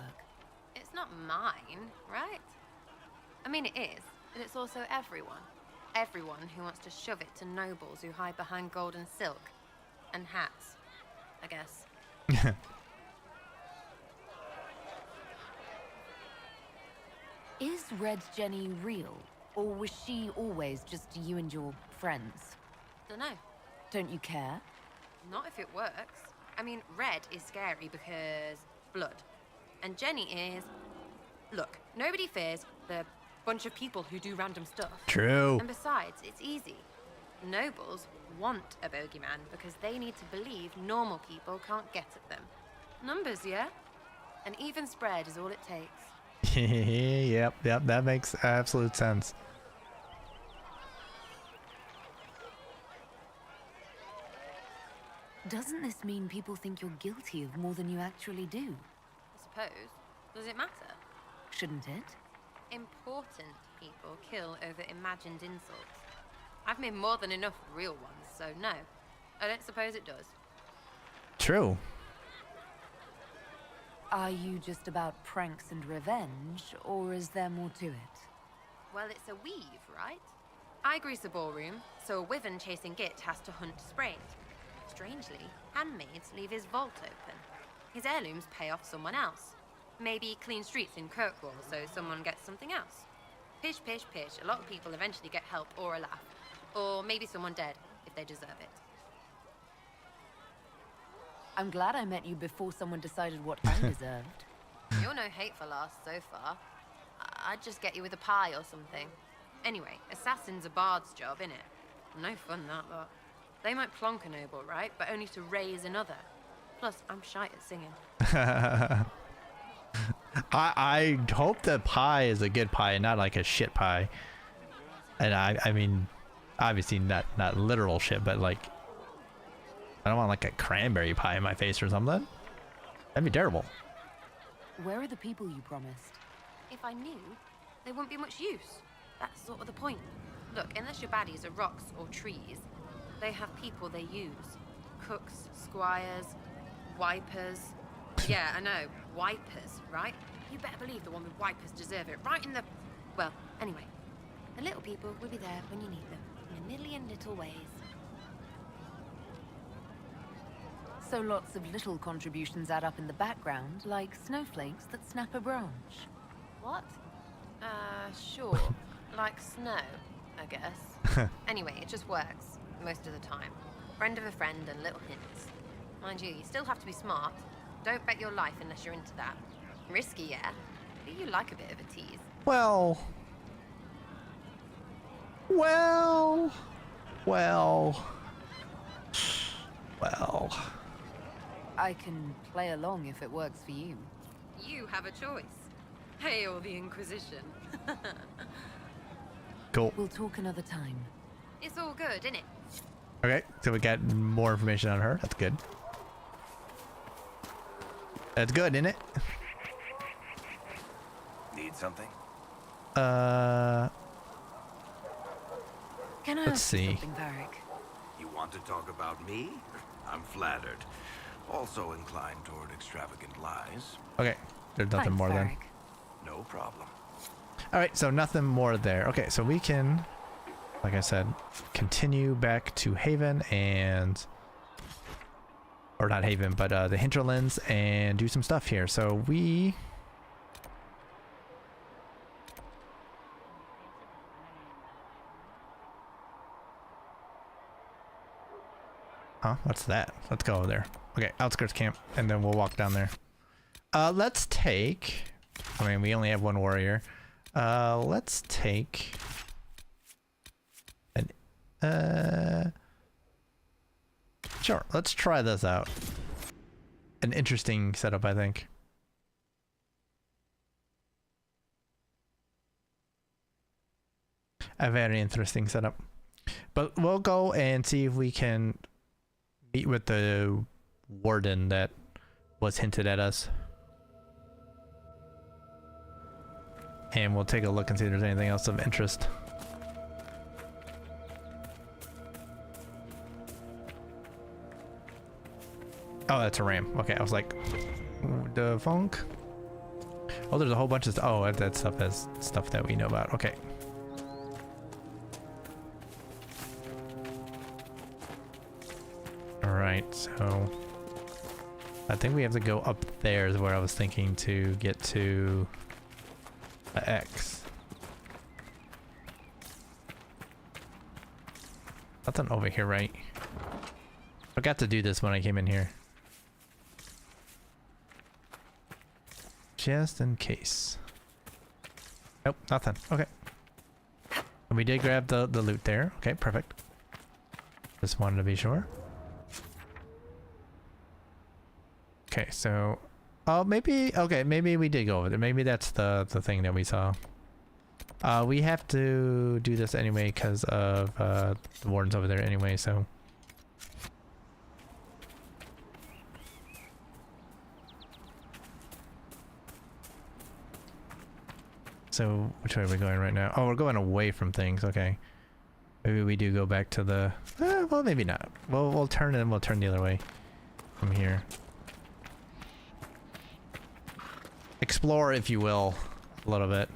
It's not mine, right? I mean, it is, but it's also everyone. Everyone who wants to shove it to nobles who hide behind gold and silk. And hats, I guess. Is Red Jenny real? Or was she always just you and your friends? Dunno. Don't you care? Not if it works. I mean, Red is scary because blood. And Jenny is... Look, nobody fears the bunch of people who do random stuff. True. And besides, it's easy. Nobles want a bogeyman because they need to believe normal people can't get at them. Numbers, yeah? An even spread is all it takes. Yep, that makes absolute sense. Doesn't this mean people think you're guilty of more than you actually do? I suppose. Does it matter? Shouldn't it? Important people kill over imagined insults. I've made more than enough real ones, so no. I don't suppose it does. True. Are you just about pranks and revenge, or is there more to it? Well, it's a weave, right? I grease a ballroom, so a wyvern chasing Git has to hunt Sprained. Strangely, handmaids leave his vault open. His heirlooms pay off someone else. Maybe clean streets in Kirkwall so someone gets something else. Pish, pish, pish. A lot of people eventually get help or a laugh. Or maybe someone dead, if they deserve it. I'm glad I met you before someone decided what I deserved. You're no hateful ass so far. I'd just get you with a pie or something. Anyway, assassin's a bard's job, innit? No fun, that lot. They might plonk a noble, right? But only to raise another. Plus, I'm shite at singing. I hope the pie is a good pie and not like a shit pie. And I mean, obviously not literal shit, but like, I don't want like a cranberry pie in my face or something. That'd be terrible. Where are the people you promised? If I knew, there wouldn't be much use. That's sort of the point. Look, unless your baddies are rocks or trees, they have people they use. Cooks, squires, wipers. Yeah, I know. Wipers, right? You better believe the one with wipers deserve it. Right in the... Well, anyway. The little people will be there when you need them. In a million little ways. So lots of little contributions add up in the background, like snowflakes that snap a branch. What? Sure. Like snow, I guess. Anyway, it just works. Most of the time. Friend of a friend and little hints. Mind you still have to be smart. Don't bet your life unless you're into that. Risky, yeah? But you like a bit of a tease. Well. I can play along if it works for you. You have a choice. Hail the Inquisition. Cool. We'll talk another time. It's all good, innit? Okay, so we got more information on her. That's good. That's good, isn't it? Need something? Can I Let's ask you see. something, Varric? You want to talk about me? I'm flattered. Also inclined toward extravagant lies. Okay, there's nothing Thanks, more then. Varric. No problem. All right, so nothing more there. Okay, so we can, like I said, continue back to Haven and, or not Haven, but the hinterlands and do some stuff here. So we, what's that? Let's go over there. Okay, outskirts camp, and then we'll walk down there. Let's take, I mean, we only have one warrior. Let's take an, Sure, let's try this out. An interesting setup, I think. A very interesting setup. But we'll go and see if we can meet with the warden that was hinted at us. And we'll take a look and see if there's anything else of interest. Oh, that's a ram. Okay, I was like, the funk? Oh, there's a whole bunch of stuff. Oh, that stuff has stuff that we know about. Okay. Alright, so I think we have to go up there is where I was thinking to get to the X. Nothing over here, right? Forgot to do this when I came in here. Just in case. Nope, nothing. Okay. And we did grab the loot there. Okay, perfect. Just wanted to be sure. Okay, so maybe maybe we did go over there. Maybe that's the thing that we saw. We have to do this anyway because of the warden's over there anyway, so which way are we going right now? Oh, we're going away from things. Okay, maybe we do go back to the well, maybe not. We'll turn and we'll turn the other way from here. Explore, if you will, a little bit.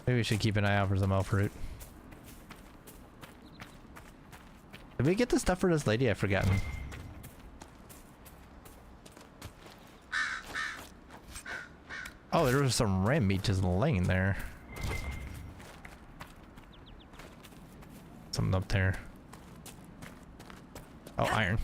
Maybe we should keep an eye out for some elf fruit. Did we get the stuff for this lady? I've forgotten. Oh, there was some ram meat just laying there. Something up there. Oh, iron.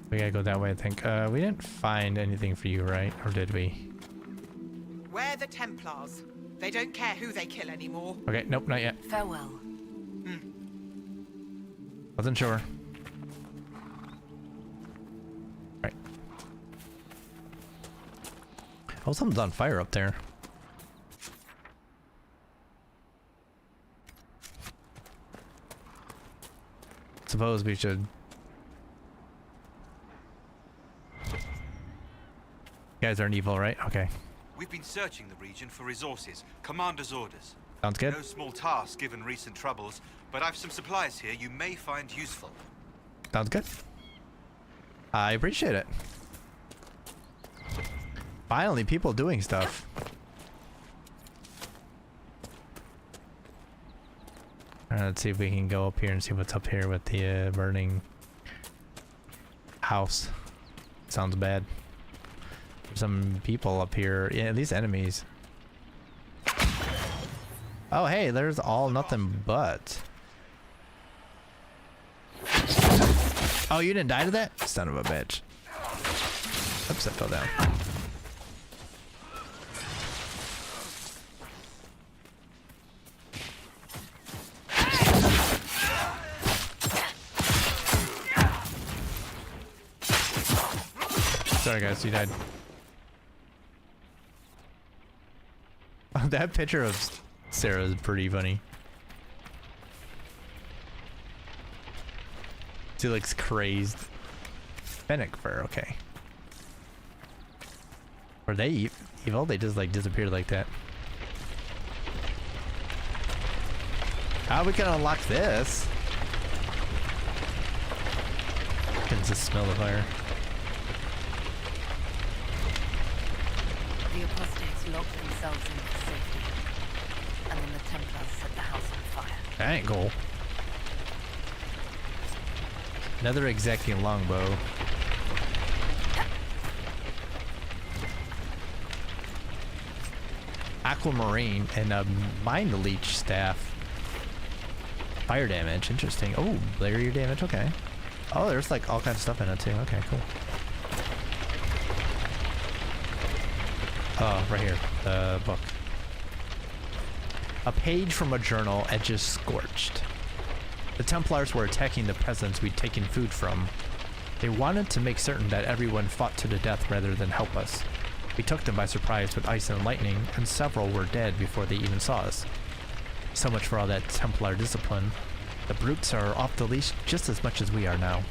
We gotta go that way, I think. We didn't find anything for you, right? Or did we? We're the Templars. They don't care who they kill anymore. Okay, nope, not yet. Farewell. Wasn't sure. Right. Oh, something's on fire up there. Suppose we should... You guys aren't evil, right? Okay. We've been searching the region for resources. Commander's orders. Sounds good. No small task given recent troubles, but I've some supplies here you may find useful. Sounds good. I appreciate it. Finally, people doing stuff. Let's see if we can go up here and see what's up here with the burning house. Sounds bad. Some people up here. Yeah, these enemies. Oh, hey, there's all nothing but. Oh, you didn't die to that? Son of a bitch. Oops, I fell down. Sorry guys, you died. That picture of Sarah is pretty funny. She looks crazed. Fennec fur, okay. Were they evil? They just like disappeared like that. How we can unlock this? I can just smell the fire. The apostates locked themselves in for safety, and then the Templars set the house on fire. That ain't cool. Another exacting longbow. Aquamarine and a mind leech staff. Fire damage, interesting. Oh, barrier damage, okay. Oh, there's like all kinds of stuff in it too. Okay, cool. Oh, right here, the book. A page from a journal, edges scorched. The Templars were attacking the peasants we'd taken food from. They wanted to make certain that everyone fought to the death rather than help us. We took them by surprise with ice and lightning, and several were dead before they even saw us. So much for all that Templar discipline. The brutes are off the leash just as much as we are now.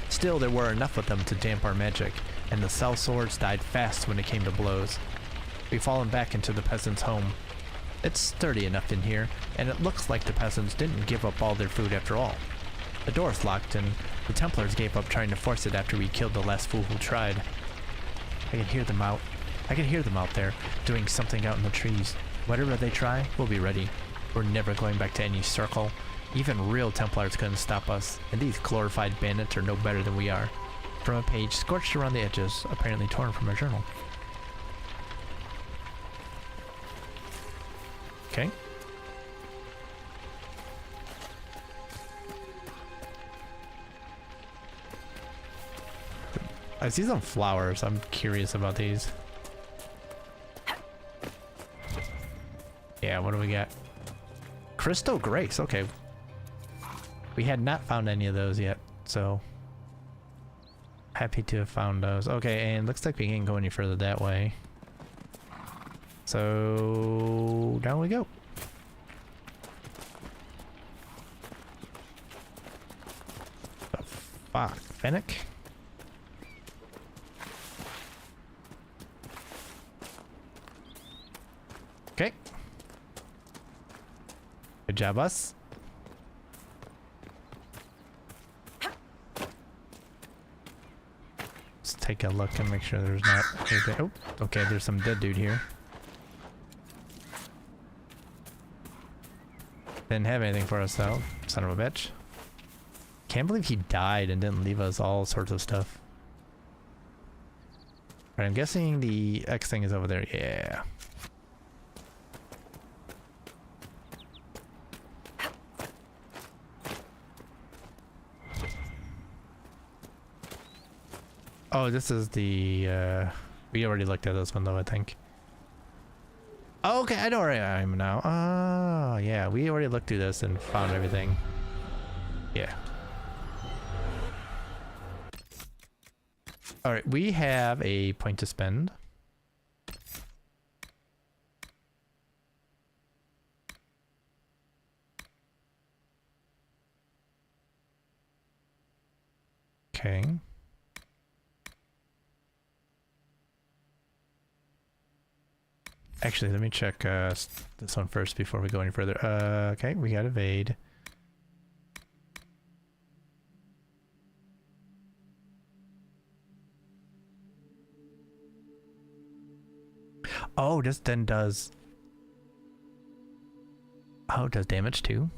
Still, there were enough of them to damp our magic, and the cell swords died fast when it came to blows. We've fallen back into the peasants' home. It's sturdy enough in here, and it looks like the peasants didn't give up all their food after all. The door's locked, and the Templars gave up trying to force it after we killed the last fool who tried. I can hear them out. I can hear them out there, doing something out in the trees. Whatever they try, we'll be ready. We're never going back to any circle. Even real Templars couldn't stop us, and these glorified bandits are no better than we are. From a page scorched around the edges, apparently torn from a journal. Okay. I see some flowers. I'm curious about these. Yeah, what do we got? Crystal Grace, okay. We had not found any of those yet, so happy to have found those. Okay, and looks like we can't go any further that way. So down we go. The fuck, Fennec? Okay. Good job, us. Let's take a look and make sure there's not anything. Oh, okay, there's some dead dude here. Didn't have anything for us though, son of a bitch. Can't believe he died and didn't leave us all sorts of stuff. Alright, I'm guessing the X thing is over there. Yeah. Oh, this is the, we already looked at this one though, I think. Oh, okay, I know where I am now. Oh, yeah, we already looked through this and found everything. Yeah. Alright, we have a point to spend. Okay. Actually, let me check this one first before we go any further. Okay, we got evade. Oh, this then does... Oh, it does damage too?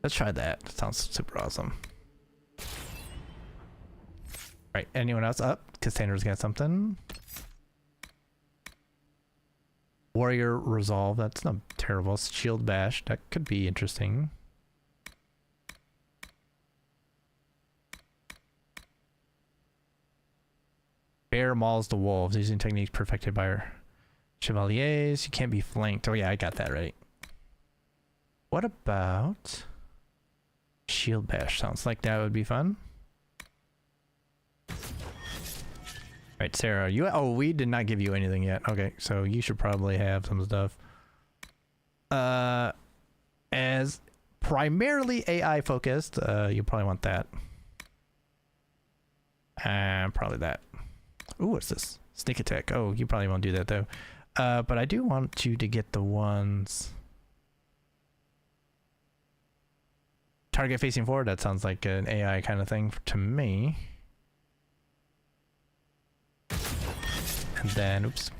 Let's try that. Sounds super awesome. Right, anyone else up? Cassandra's got something. Warrior Resolve, that's not terrible. Shield Bash, that could be interesting. Bear mauls the wolves using techniques perfected by our chevaliers. You can't be flanked. Oh yeah, I got that right. What about... Shield Bash? Sounds like that would be fun. Right, Sarah, you... Oh, we did not give you anything yet. Okay, so you should probably have some stuff. As primarily AI focused, you probably want that. Probably that. Ooh, what's this? Sneak attack. Oh, you probably won't do that though. But I do want you to get the ones... Target facing forward, that sounds like an AI kind of thing to me. And then, oops.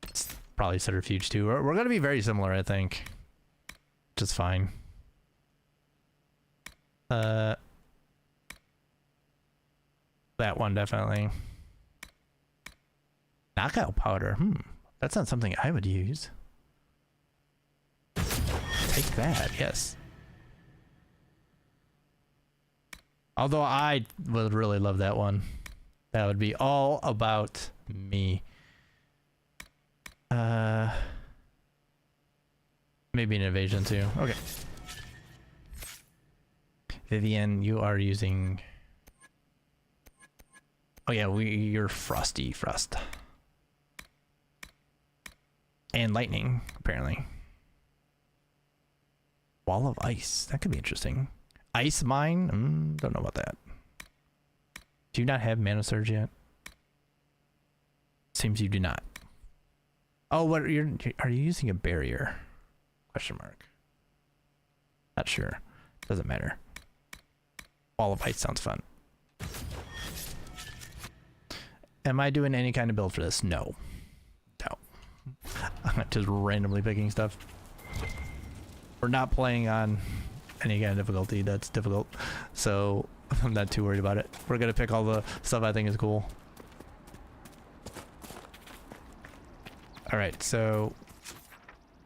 It's probably Subterfuge too. We're going to be very similar, I think. Which is fine. That one definitely. Knockout powder. That's not something I would use. Take that, yes. Although I would really love that one. That would be all about me. Maybe an evasion too. Okay. Vivian, you are using... Oh yeah, you're Frosty Frost. And lightning, apparently. Wall of ice. That could be interesting. Ice mine? Don't know about that. Do you not have mana surge yet? Seems you do not. Oh, what are you using a barrier? Question mark. Not sure. Doesn't matter. Wall of ice sounds fun. Am I doing any kind of build for this? No. No. I'm just randomly picking stuff. We're not playing on any kind of difficulty that's difficult, so I'm not too worried about it. We're gonna pick all the stuff I think is cool. Alright, so...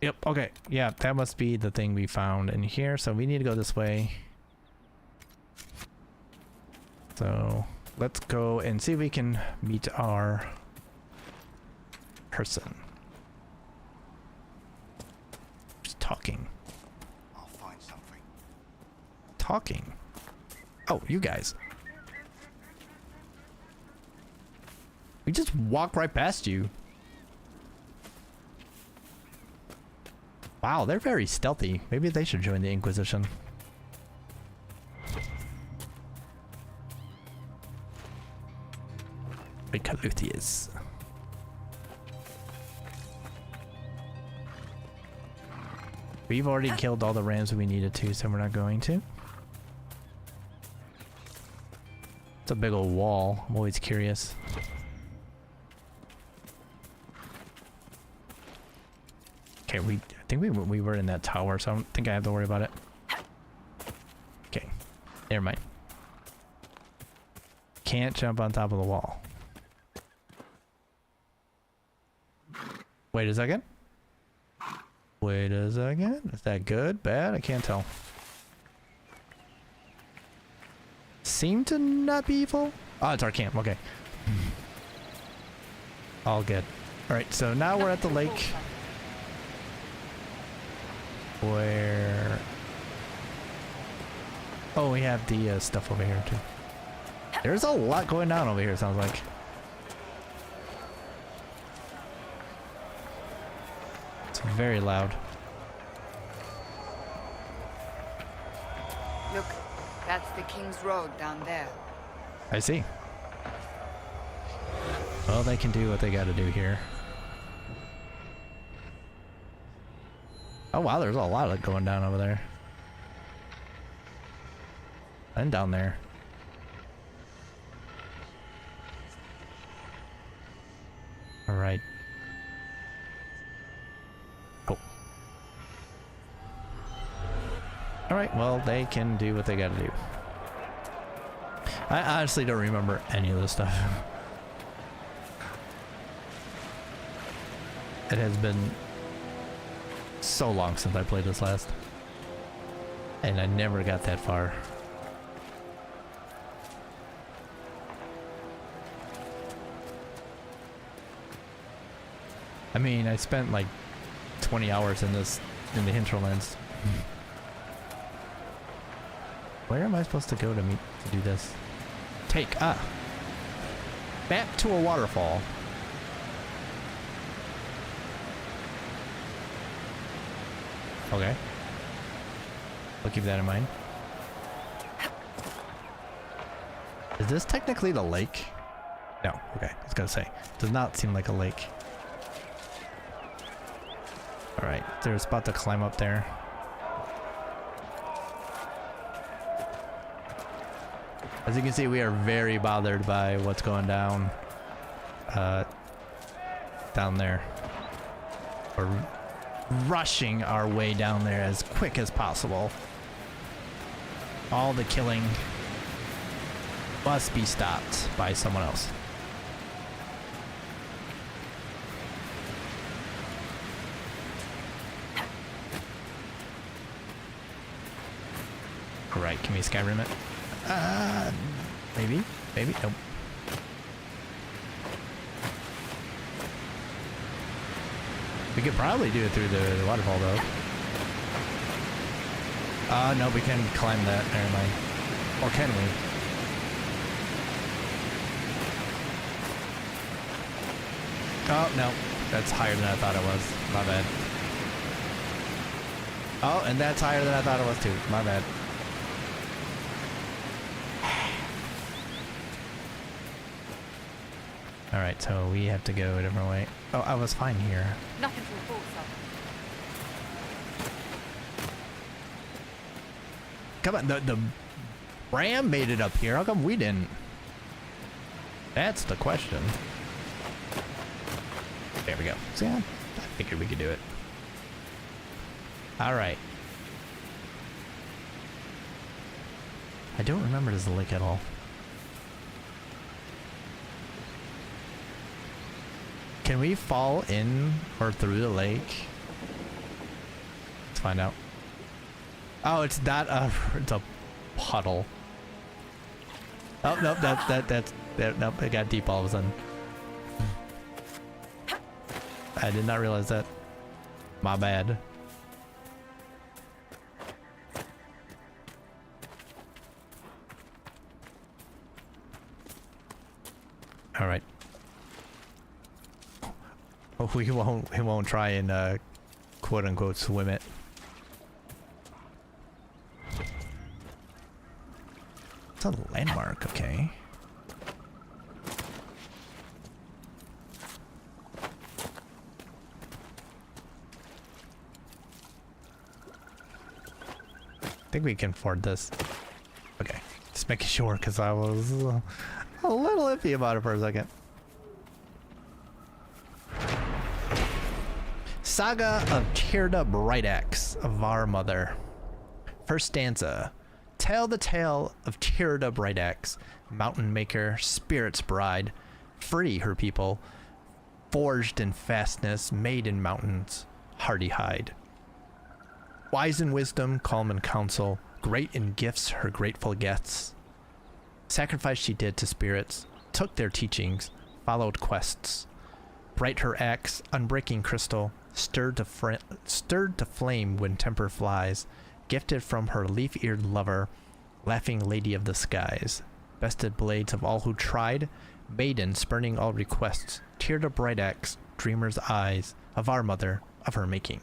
Yep, okay. Yeah, that must be the thing we found in here, so we need to go this way. So... let's go and see if we can meet our person. Just talking. I'll find something. Talking? Oh, you guys. We just walked right past you. Wow, they're very stealthy. Maybe they should join the Inquisition. Caluthius. We've already killed all the rams we needed to, so we're not going to. It's a big old wall. I'm always curious. Okay, I think we were in that tower, so I don't think I have to worry about it. Okay, never mind. Can't jump on top of the wall. Wait a second. Wait a second. Is that good? Bad? I can't tell. Seem to not be evil? Oh, it's our camp. Okay. All good. Alright, so now we're at the lake. Where... Oh, we have the stuff over here too. There's a lot going on over here, sounds like. It's very loud. Look, that's the King's Road down there. I see. Well, they can do what they gotta do here. Oh wow, there's a lot of it going down over there. And down there. Alright. Oh. Alright, well, they can do what they gotta do. I honestly don't remember any of this stuff. It has been so long since I played this last. And I never got that far. I mean, I spent like 20 hours in the hinterlands. Where am I supposed to go to do this? Back to a waterfall. Okay. I'll keep that in mind. Is this technically the lake? No. Okay. I was gonna say. Does not seem like a lake. Alright. There's a spot to climb up there. As you can see, we are very bothered by what's going down. Down there. We're rushing our way down there as quick as possible. All the killing must be stopped by someone else. Right, can we Skyrim it? Maybe? Maybe? Nope. We could probably do it through the waterfall, though. No, we can climb that. Never mind. Or can we? Oh, no. That's higher than I thought it was. My bad. Oh, and that's higher than I thought it was, too. My bad. Alright, so we have to go a different way. Oh, I was fine here. Nothing to report, sir. Come on, the Ram made it up here. How come we didn't? That's the question. There we go. See, I figured we could do it. Alright. I don't remember this lake at all. Can we fall in or through the lake? Let's find out. Oh, it's not it's a puddle. Oh, nope, nope, it got deep all of a sudden. I did not realize that. My bad. All right. Oh, we won't try and quote unquote swim it. It's a landmark, okay. I think we can afford this. Okay, just making sure because I was a little iffy about it for a second. Saga of Tirda Brightaxe of our mother. First stanza. Tell the tale of Tirda Brightaxe, mountain maker, spirit's bride, free her people, forged in fastness, made in mountains, hardy hide. Wise in wisdom, calm in counsel, great in gifts her grateful guests. Sacrifice she did to spirits, took their teachings, followed quests. Bright her axe, unbreaking crystal, stirred to flame when temper flies, gifted from her leaf-eared lover, laughing lady of the skies. Bested blades of all who tried, maiden spurning all requests, Tirda Brightaxe, dreamer's eyes, of our mother, of her making.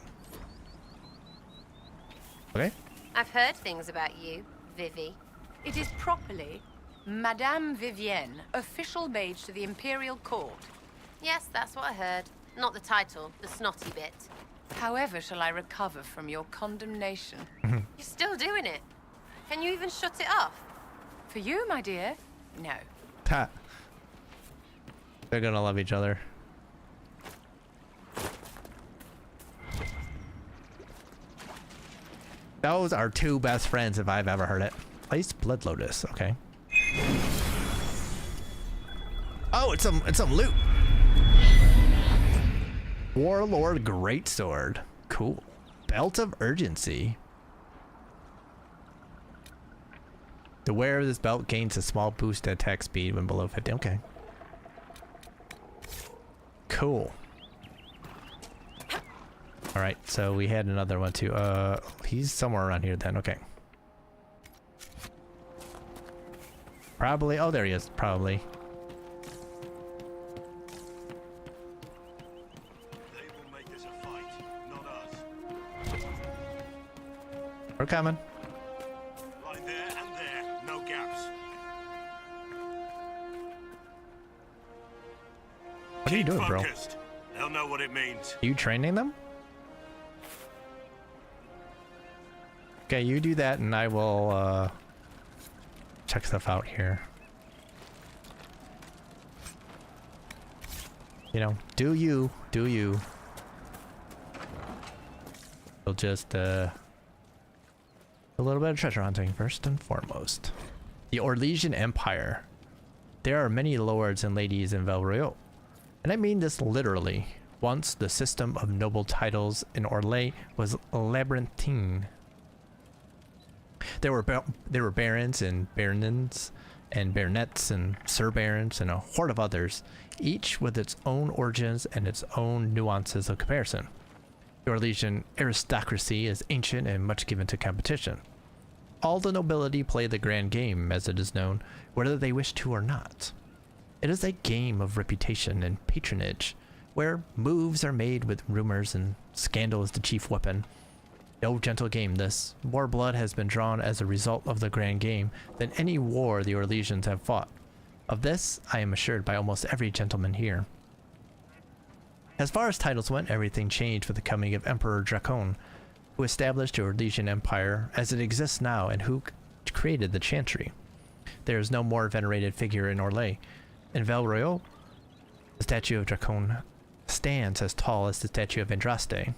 Okay. I've heard things about you, Vivi. It is properly Madame Vivienne, official mage to the Imperial Court. Yes, that's what I heard. Not the title, the snotty bit. However shall I recover from your condemnation? You're still doing it. Can you even shut it off? For you, my dear? No. Ha. They're gonna love each other. Those are two best friends if I've ever heard it. Place Blood Lotus, okay. Oh, it's some loot. Warlord Greatsword. Cool. Belt of Urgency. The wearer of this belt gains a small boost to attack speed when below 50. Okay. Cool. Alright, so we had another one too. He's somewhere around here then. Okay. Probably. Oh, there he is. Probably. We're coming. Line there and there, no gaps. What are you doing, bro? They'll know what it means. Are you training them? Okay, you do that and I will check stuff out here. You know, do you. We'll just a little bit of treasure hunting first and foremost. The Orlesian Empire. There are many lords and ladies in Veilguard, and I mean this literally. Once, the system of noble titles in Orlais was labyrinthine. There were barons and baronins and baronets and sir barons and a horde of others, each with its own origins and its own nuances of comparison. The Orlesian aristocracy is ancient and much given to competition. All the nobility play the grand game, as it is known, whether they wish to or not. It is a game of reputation and patronage, where moves are made with rumors and scandal is the chief weapon. No gentle game this. More blood has been drawn as a result of the grand game than any war the Orlesians have fought. Of this, I am assured by almost every gentleman here. As far as titles went, everything changed with the coming of Emperor Dracon, who established the Orlesian Empire as it exists now and who created the Chantry. There is no more venerated figure in Orlais. In Veilguard, the statue of Dracon stands as tall as the statue of Andraste.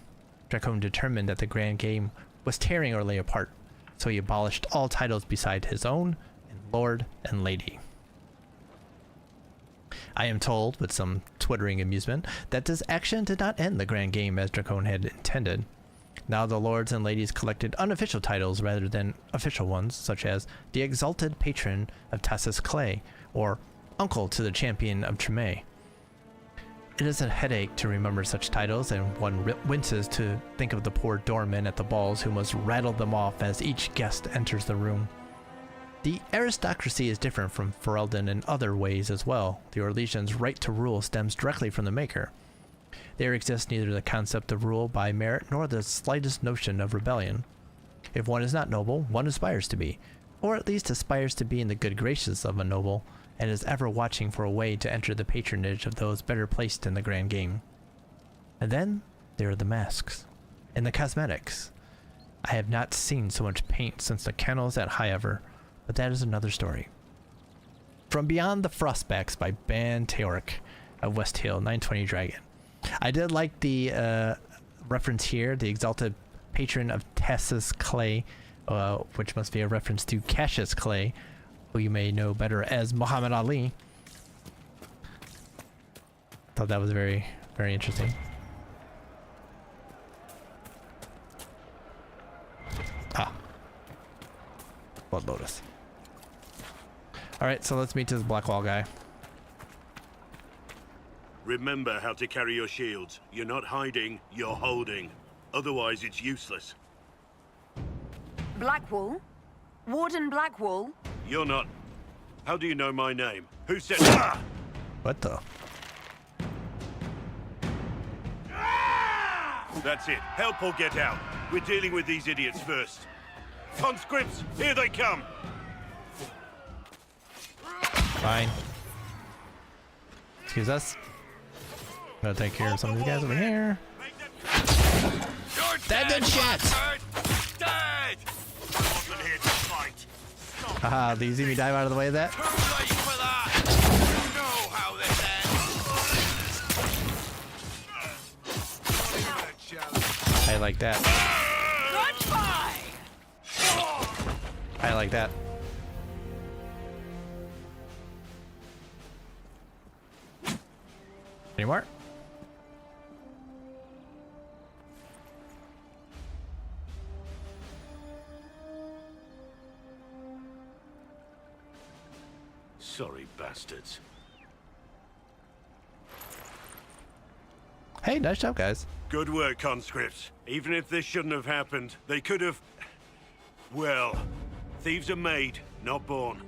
Dracon determined that the grand game was tearing Orlais apart, so he abolished all titles beside his own, and lord and lady. I am told, with some twittering amusement, that this action did not end the grand game as Dracon had intended. Now the lords and ladies collected unofficial titles rather than official ones, such as the Exalted Patron of Tassus Clay, or Uncle to the Champion of Tremay. It is a headache to remember such titles, and one winces to think of the poor doormen at the balls who must rattle them off as each guest enters the room. The aristocracy is different from Ferelden in other ways as well. The Orlesians' right to rule stems directly from the Maker. There exists neither the concept of rule by merit nor the slightest notion of rebellion. If one is not noble, one aspires to be, or at least aspires to be in the good graces of a noble, and is ever watching for a way to enter the patronage of those better placed in the grand game. And then there are the masks and the cosmetics. I have not seen so much paint since the kennels at Highever, but that is another story. From Beyond the Frostbacks by Ban Teoric of West Hill, 920 Dragon. I did like the reference here, the Exalted Patron of Tassus Clay, which must be a reference to Cassius Clay, who you may know better as Muhammad Ali. Thought that was very, very interesting. Ah. Blood Lotus. Alright, so let's meet this Blackwall guy. Remember how to carry your shields. You're not hiding, you're holding. Otherwise, it's useless. Blackwall? Warden Blackwall? You're not. How do you know my name? Who said... Ah! What the? That's it. Help or get out. We're dealing with these idiots first. Conscripts, here they come! Fine. Excuse us. I'm gonna take care of some of these guys over here. That did shit! Dead! Wasn't here to fight. Haha, do you see me dive out of the way of that? Too late for that! You know how this ends. I like that. I like that. Any more? Sorry, bastards. Hey, nice job, guys. Good work, conscripts. Even if this shouldn't have happened, they could have... Well, thieves are made, not born.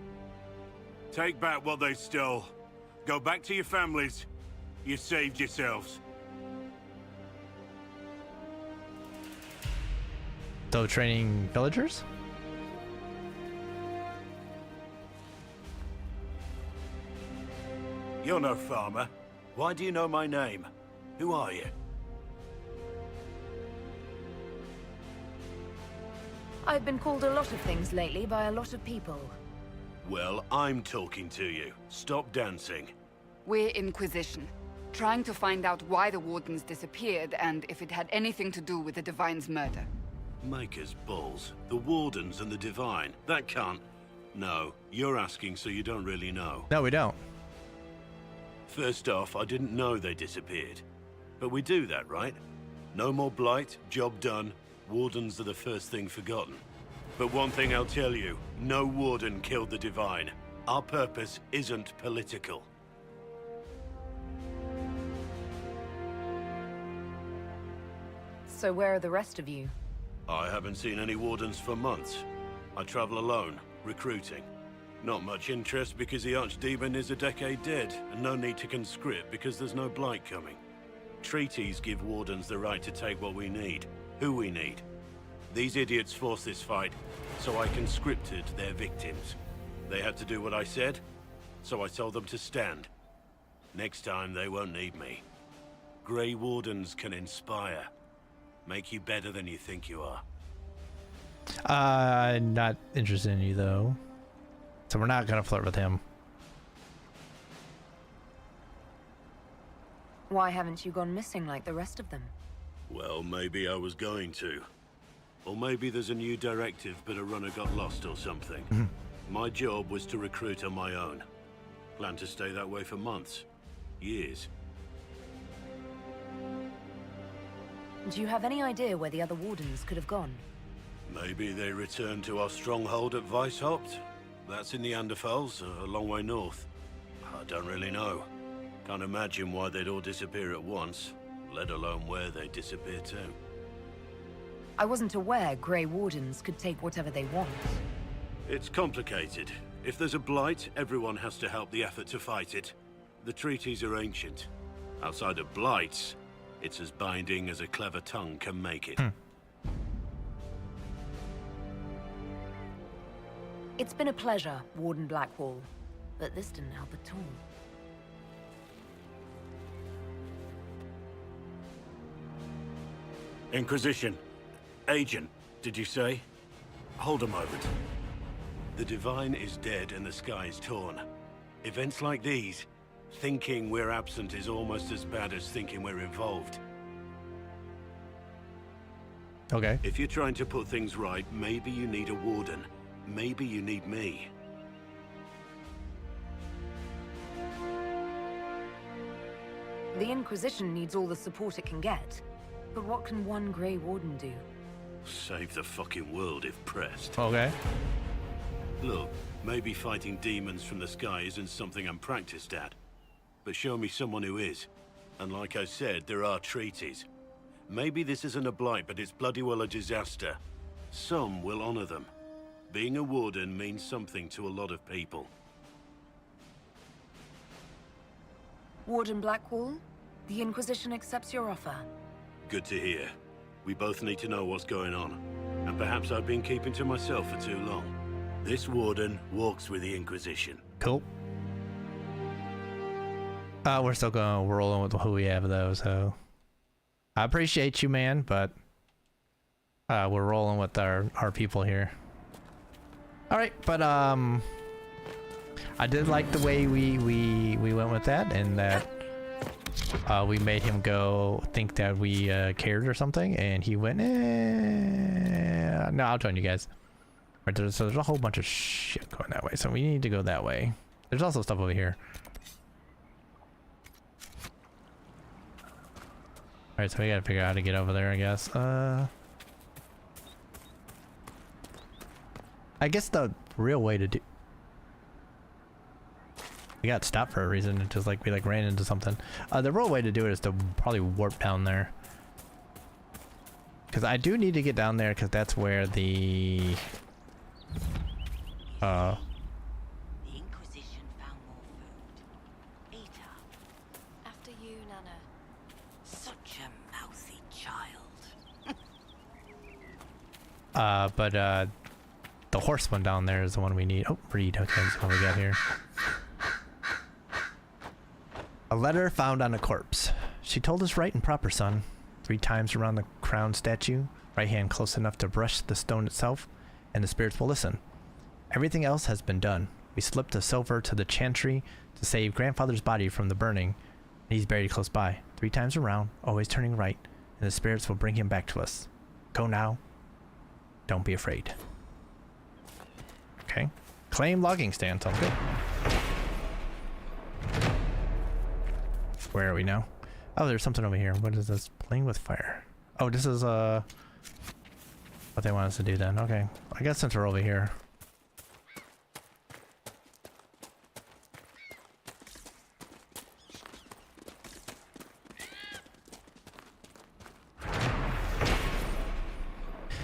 Take back what they stole. Go back to your families. You saved yourselves. So training villagers? You're no farmer. Why do you know my name? Who are you? I've been called a lot of things lately by a lot of people. Well, I'm talking to you. Stop dancing. We're Inquisition, trying to find out why the Wardens disappeared and if it had anything to do with the Divine's murder. Maker's balls. The Wardens and the Divine. That can't... No, you're asking so you don't really know. No, we don't. First off, I didn't know they disappeared. But we do that, right? No more blight, job done. Wardens are the first thing forgotten. But one thing I'll tell you, no warden killed the Divine. Our purpose isn't political. So where are the rest of you? I haven't seen any wardens for months. I travel alone, recruiting. Not much interest because the Archdemon is a decade dead, and no need to conscript because there's no blight coming. Treaties give wardens the right to take what we need, who we need. These idiots forced this fight, so I conscripted their victims. They had to do what I said, so I told them to stand. Next time they won't need me. Grey Wardens can inspire. Make you better than you think you are. Not interested in you though. So we're not gonna flirt with him. Why haven't you gone missing like the rest of them? Well, maybe I was going to. Or maybe there's a new directive, but a runner got lost or something. My job was to recruit on my own. Plan to stay that way for months. Years. Do you have any idea where the other wardens could have gone? Maybe they returned to our stronghold at Weishaupt? That's in the Anderfels, a long way north. I don't really know. Can't imagine why they'd all disappear at once, let alone where they'd disappear to. I wasn't aware Grey Wardens could take whatever they want. It's complicated. If there's a blight, everyone has to help the effort to fight it. The treaties are ancient. Outside of blights, it's as binding as a clever tongue can make it. It's been a pleasure, Warden Blackwall, but this didn't help at all. Inquisition. Agent, did you say? Hold a moment. The Divine is dead and the sky is torn. Events like these, thinking we're absent is almost as bad as thinking we're involved. Okay. If you're trying to put things right, maybe you need a warden. Maybe you need me. The Inquisition needs all the support it can get. But what can one Grey Warden do? Save the fucking world if pressed. Okay. Look, maybe fighting demons from the sky isn't something I'm practiced at. But show me someone who is. And like I said, there are treaties. Maybe this isn't a blight, but it's bloody well a disaster. Some will honor them. Being a warden means something to a lot of people. Warden Blackwall, the Inquisition accepts your offer. Good to hear. We both need to know what's going on. And perhaps I've been keeping to myself for too long. This warden walks with the Inquisition. Cool. We're still going rolling with who we have though, so I appreciate you, man, but we're rolling with our people here. All right, but I did like the way we went with that, and that we made him go think that we cared or something, and he went, no, I'll join you guys. Right, so there's a whole bunch of shit going that way, so we need to go that way. There's also stuff over here. Alright, so we gotta figure out how to get over there, I guess. I guess the real way to do... We got stopped for a reason. It's just like we ran into something. The real way to do it is to probably warp down there. Because I do need to get down there because that's where the... The Inquisition found more food. Eat up. After you, Nana. Such a mouthy child. But the horse one down there is the one we need. Oh, breed. Okay, that's what we got here. A letter found on a corpse. She told us right and proper, son. 3 times around the crown statue, right hand close enough to brush the stone itself, and the spirits will listen. Everything else has been done. We slipped the silver to the chantry to save grandfather's body from the burning, and he's buried close by. 3 times around, always turning right, and the spirits will bring him back to us. Go now. Don't be afraid. Okay. Claim logging stand. Sounds good. Where are we now? Oh, there's something over here. What is this? Playing with fire. Oh, this is what they want us to do then. Okay. I guess since we're over here.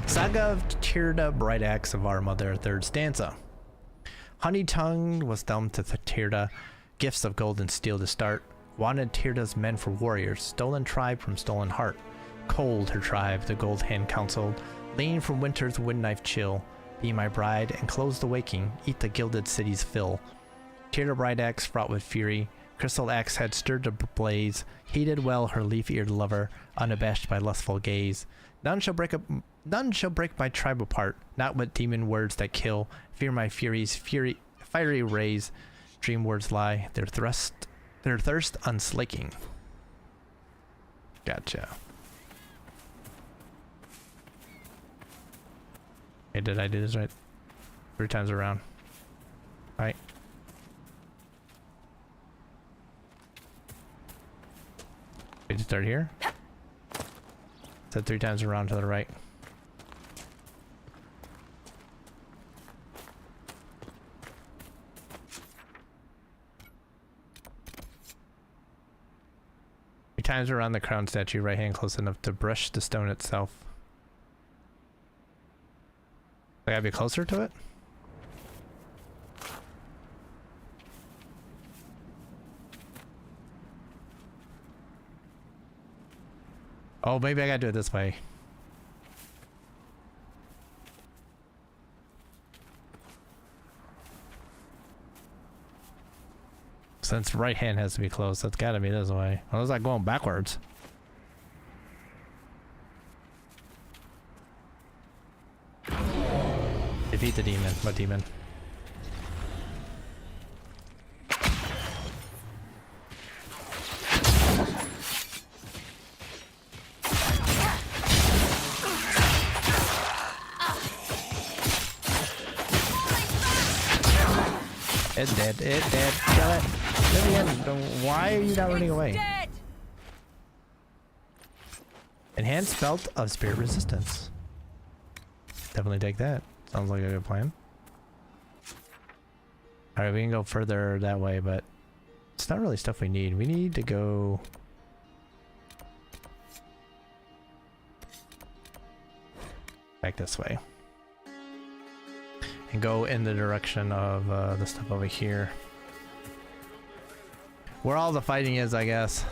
Saga of Tirda, Bright Axe of our Mother, third stanza. Honey-tongued was dumb to Tirda, gifts of gold and steel to start. Wanted Tirda's men for warriors, stolen tribe from stolen heart. Cold her tribe, the gold hand counseled, lean from winter's wind knife chill. Be my bride and close the waking, eat the gilded city's fill. Tirda Bright Axe fraught with fury, crystal axe had stirred the blaze, heeded well her leaf-eared lover, unabashed by lustful gaze. None shall break my tribe apart, not with demon words that kill. Fear my fury's fiery rays. Dream words lie, their thirst unslaking. Gotcha. Hey, did I do this right? 3 times around. Right. We just start here. Said 3 times around to the right. Times around the crown statue, right hand close enough to brush the stone itself. I gotta be closer to it? Oh, maybe I gotta do it this way. Since right hand has to be close, that's gotta be this way. Or was I going backwards? Defeat the demon. What demon? It's dead. It's dead. Kill it. Why are you not running away? Enhanced belt of spirit resistance. Definitely take that. Sounds like a good plan. Alright, we can go further that way, but it's not really stuff we need. We need to go back this way. And go in the direction of the stuff over here. Where all the fighting is, I guess.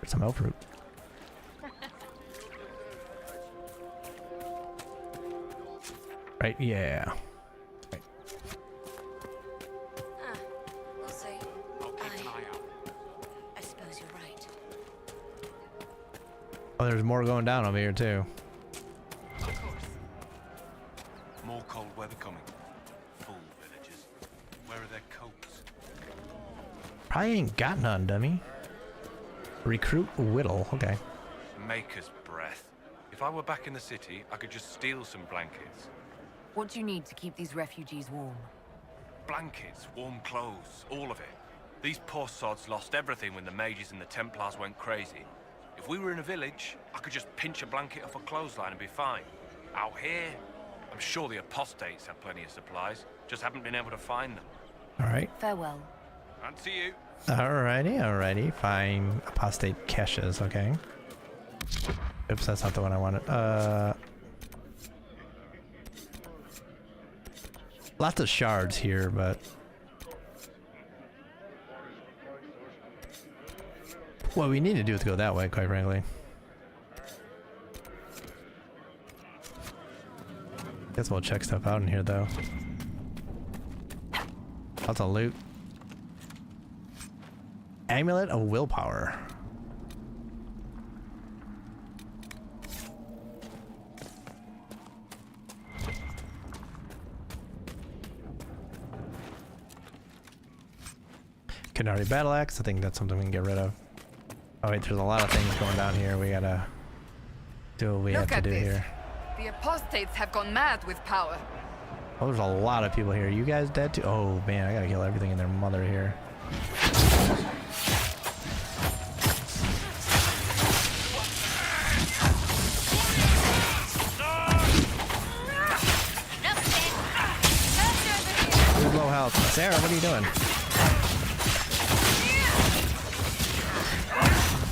There's some elf root. Right, yeah. Right. We'll see. I suppose you're right. Oh, there's more going down over here too. More cold weather coming. Full villages. Where are their coats? Probably ain't got none, dummy. Recruit Whittle. Okay. Maker's breath. If I were back in the city, I could just steal some blankets. What do you need to keep these refugees warm? Blankets, warm clothes, all of it. These poor sods lost everything when the mages and the templars went crazy. If we were in a village, I could just pinch a blanket off a clothesline and be fine. Out here, I'm sure the apostates have plenty of supplies, just haven't been able to find them. Alright. Farewell. And to you. Alrighty. Fine. Apostate caches, okay. Oops, that's not the one I wanted. Lots of shards here, but what we need to do is go that way, quite frankly. Guess we'll check stuff out in here, though. Lots of loot. Amulet of Willpower. Canary Battle Axe. I think that's something we can get rid of. Oh wait, there's a lot of things going down here. We gotta do what we have to do here. The apostates have gone mad with power. Oh, there's a lot of people here. You guys dead too? Oh man, I gotta kill everything in their mother here. You're low health. Sarah, what are you doing?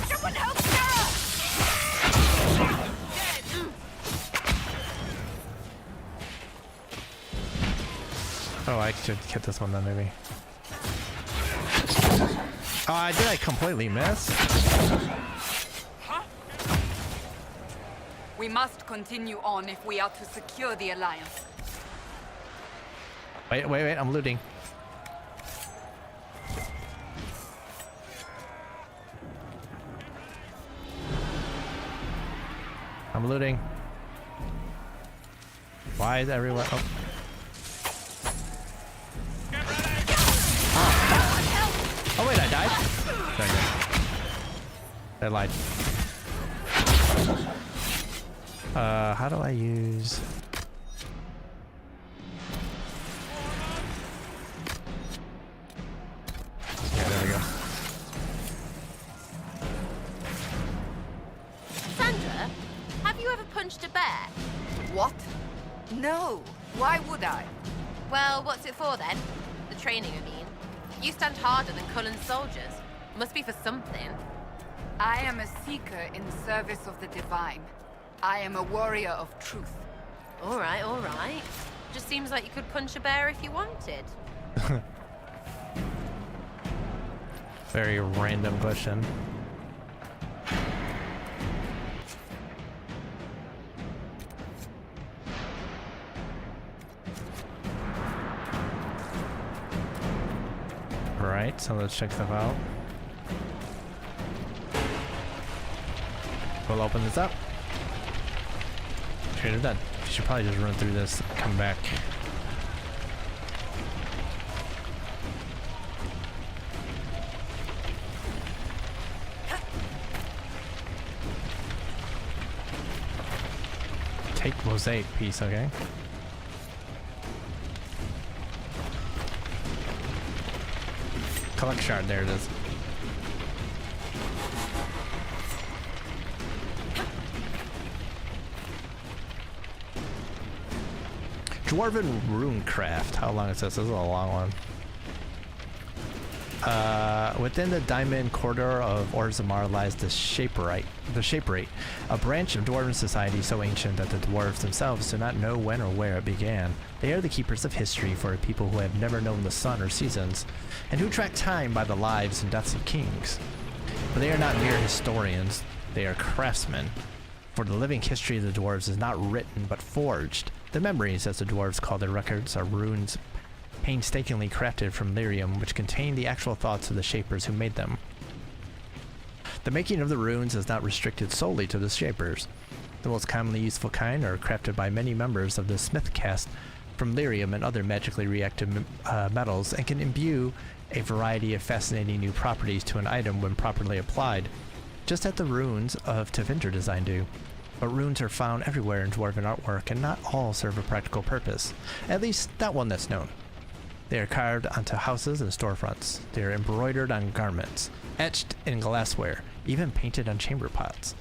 Someone help Sarah! Oh, I should get this one then, maybe. Did I completely miss? We must continue on if we are to secure the Alliance. Wait, I'm looting. I'm looting. Why is everyone... Oh. Oh wait, I died? Sorry, I lied. How do I use... Yeah, there we go. Sandra, have you ever punched a bear? What? No. Why would I? Well, what's it for then? The training, I mean. You stand harder than Cullen's soldiers. Must be for something. I am a seeker in service of the divine. I am a warrior of truth. All right. Just seems like you could punch a bear if you wanted. Very random question. Alright, so let's check stuff out. We'll open this up. Trader dead. You should probably just run through this, come back. Take mosaic piece, okay. Collect shard, there it is. Dwarven runecraft. How long is this? This is a long one. Within the diamond corridor of Orzammar lies the Shaperate, a branch of dwarven society so ancient that the dwarves themselves do not know when or where it began. They are the keepers of history for a people who have never known the sun or seasons, and who track time by the lives and deaths of kings. But they are not mere historians, they are craftsmen. For the living history of the dwarves is not written but forged. The memories, as the dwarves call their records, are runes painstakingly crafted from lyrium, which contain the actual thoughts of the shapers who made them. The making of the runes is not restricted solely to the shapers. The most commonly useful kind are crafted by many members of the smith caste from lyrium and other magically reactive metals, and can imbue a variety of fascinating new properties to an item when properly applied, just as the runes of Tevinter design do. But runes are found everywhere in dwarven artwork, and not all serve a practical purpose, at least not one that's known. They are carved onto houses and storefronts. They are embroidered on garments, etched in glassware, even painted on chamber pots.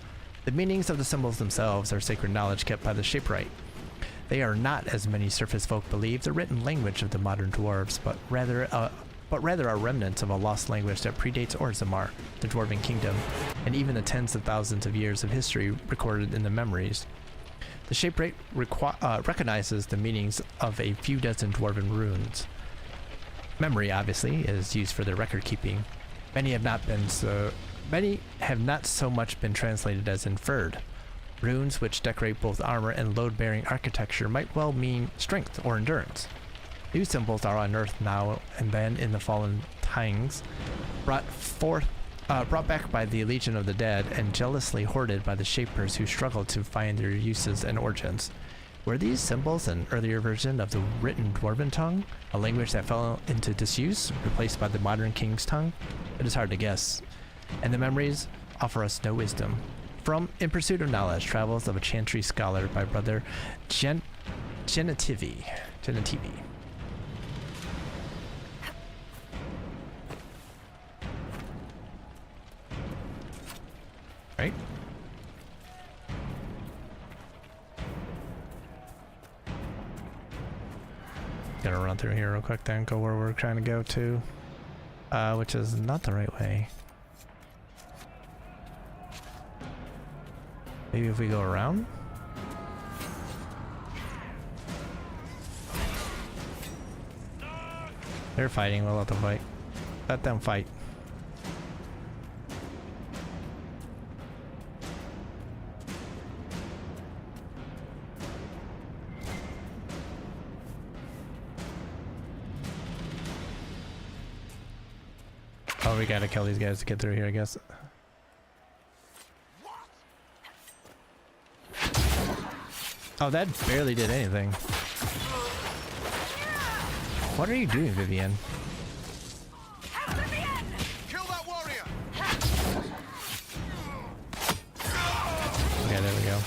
The meanings of the symbols themselves are sacred knowledge kept by the Shaperate. They are not, as many surface folk believe, the written language of the modern dwarves, but rather are remnants of a lost language that predates Orzammar, the dwarven kingdom, and even the tens of thousands of years of history recorded in the memories. The Shaperate recognizes the meanings of a few dozen dwarven runes. Memory, obviously, is used for their record keeping. Many have not so much been translated as inferred. Runes which decorate both armor and load-bearing architecture might well mean strength or endurance. New symbols are unearthed now and then in the fallen times, brought back by the Legion of the Dead and jealously hoarded by the Shapers who struggled to find their uses and origins. Were these symbols an earlier version of the written Dwarven tongue, a language that fell into disuse, replaced by the modern King's tongue? It is hard to guess, and the memories offer us no wisdom. From In Pursuit of Knowledge, Travels of a Chantry Scholar by Brother Genetivi. Gonna run through here real quick then, go where we're trying to go to. Which is not the right way. Maybe if we go around? They're fighting, we'll let them fight. Let them fight. Oh, we gotta kill these guys to get through here, I guess. Oh, that barely did anything. What are you doing, Vivian? Kill that warrior! Okay, there we go.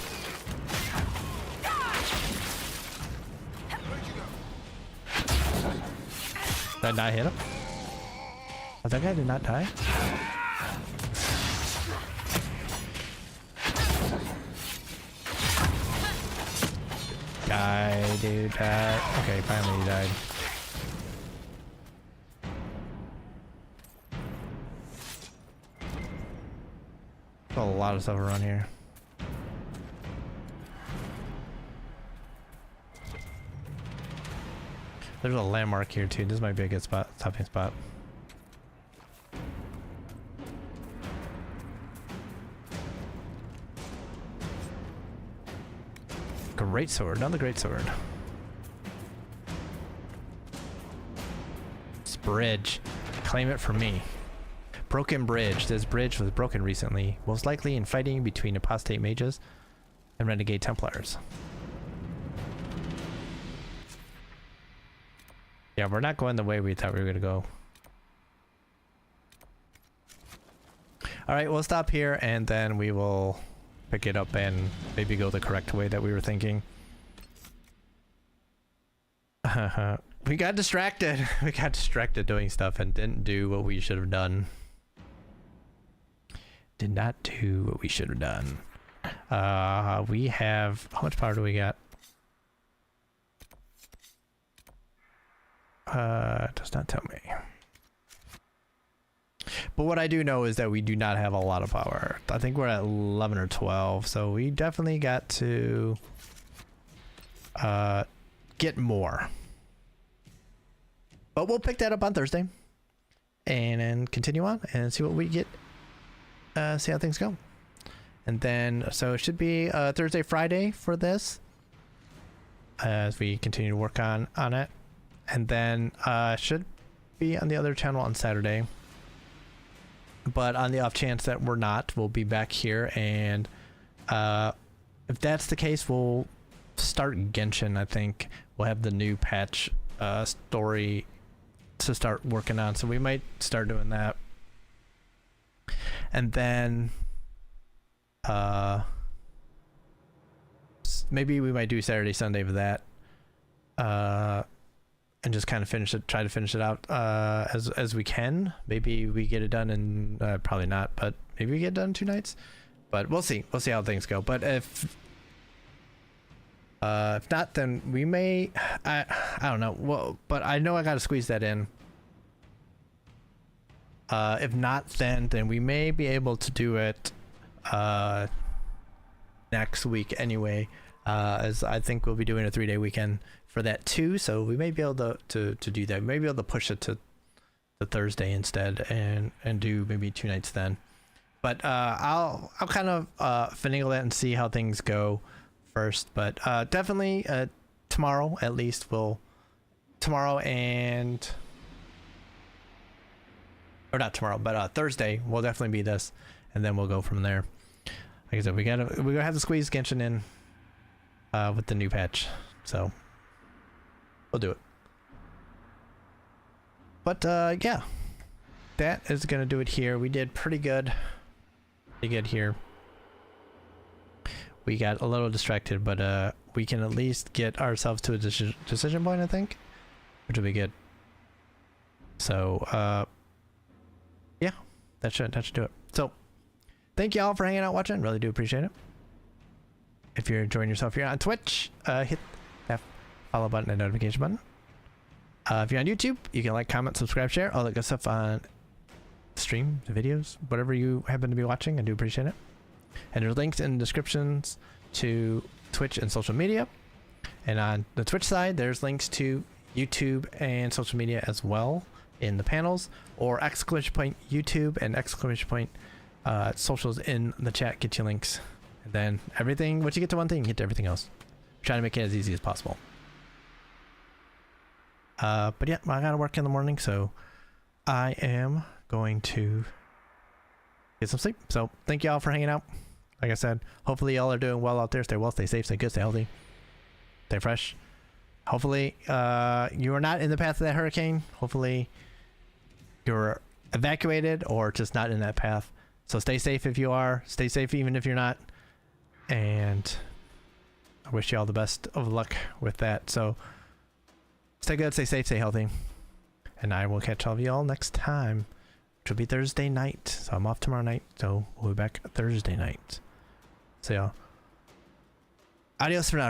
Did I not hit him? Oh, that guy did not die? Die, dude, die. Okay, finally he died. There's a lot of stuff around here. There's a landmark here too. This might be a good spot, stopping spot. Great sword, another great sword. This bridge, claim it for me. Broken bridge. This bridge was broken recently, most likely in fighting between apostate mages and renegade templars. Yeah, we're not going the way we thought we were gonna go. All right, we'll stop here and then we will pick it up and maybe go the correct way that we were thinking. We got distracted. We got distracted doing stuff and didn't do what we should have done. Did not do what we should have done. We have... How much power do we got? It does not tell me. But what I do know is that we do not have a lot of power. I think we're at 11 or 12, so we definitely got to get more. But we'll pick that up on Thursday and then continue on and see what we get, see how things go. And then, so it should be Thursday, Friday for this as we continue to work on it. And then should be on the other channel on Saturday. But on the off chance that we're not, we'll be back here, and if that's the case, we'll start Genshin. I think we'll have the new patch story to start working on, so we might start doing that. And then maybe we might do Saturday, Sunday for that. And just kind of finish it, try to finish it out as we can. Maybe we get it done in, probably not, but maybe we get it done in 2 nights. But we'll see. We'll see how things go. But if not, then we may, I don't know. Well, but I know I got to squeeze that in. If not, then we may be able to do it next week anyway. As I think we'll be doing a 3-day weekend for that too, so we may be able to do that. We may be able to push it to the Thursday instead and do maybe 2 nights then. But I'll kind of finagle that and see how things go first. But definitely tomorrow at least Thursday will definitely be this, and then we'll go from there. Like I said, we're gonna have to squeeze Genshin in with the new patch, so we'll do it. But yeah, that is gonna do it here. We did pretty good here. We got a little distracted, but we can at least get ourselves to a decision point, I think, which will be good. So yeah, that should do it. So thank you all for hanging out watching, really do appreciate it. If you're enjoying yourself here on Twitch, hit that follow button and notification button. If you're on YouTube, you can like, comment, subscribe, share, all that good stuff on stream, the videos, whatever you happen to be watching. I do appreciate it. And there's links in the descriptions to Twitch and social media. And on the Twitch side, there's links to YouTube and social media as well in the panels, or exclamation point YouTube and exclamation point socials in the chat get you links. And then everything, once you get to one thing, you get to everything else. I'm trying to make it as easy as possible. But yeah, I gotta work in the morning, so I am going to get some sleep. So thank you all for hanging out. Like I said, hopefully y'all are doing well out there. Stay well, stay safe, stay good, stay healthy, stay fresh. Hopefully you are not in the path of that hurricane. Hopefully you're evacuated or just not in that path. So stay safe if you are. Stay safe even if you're not. And I wish you all the best of luck with that. So stay good, stay safe, stay healthy. And I will catch all of you all next time, which will be Thursday night. So I'm off tomorrow night, so we'll be back Thursday night. So y'all, adios for now.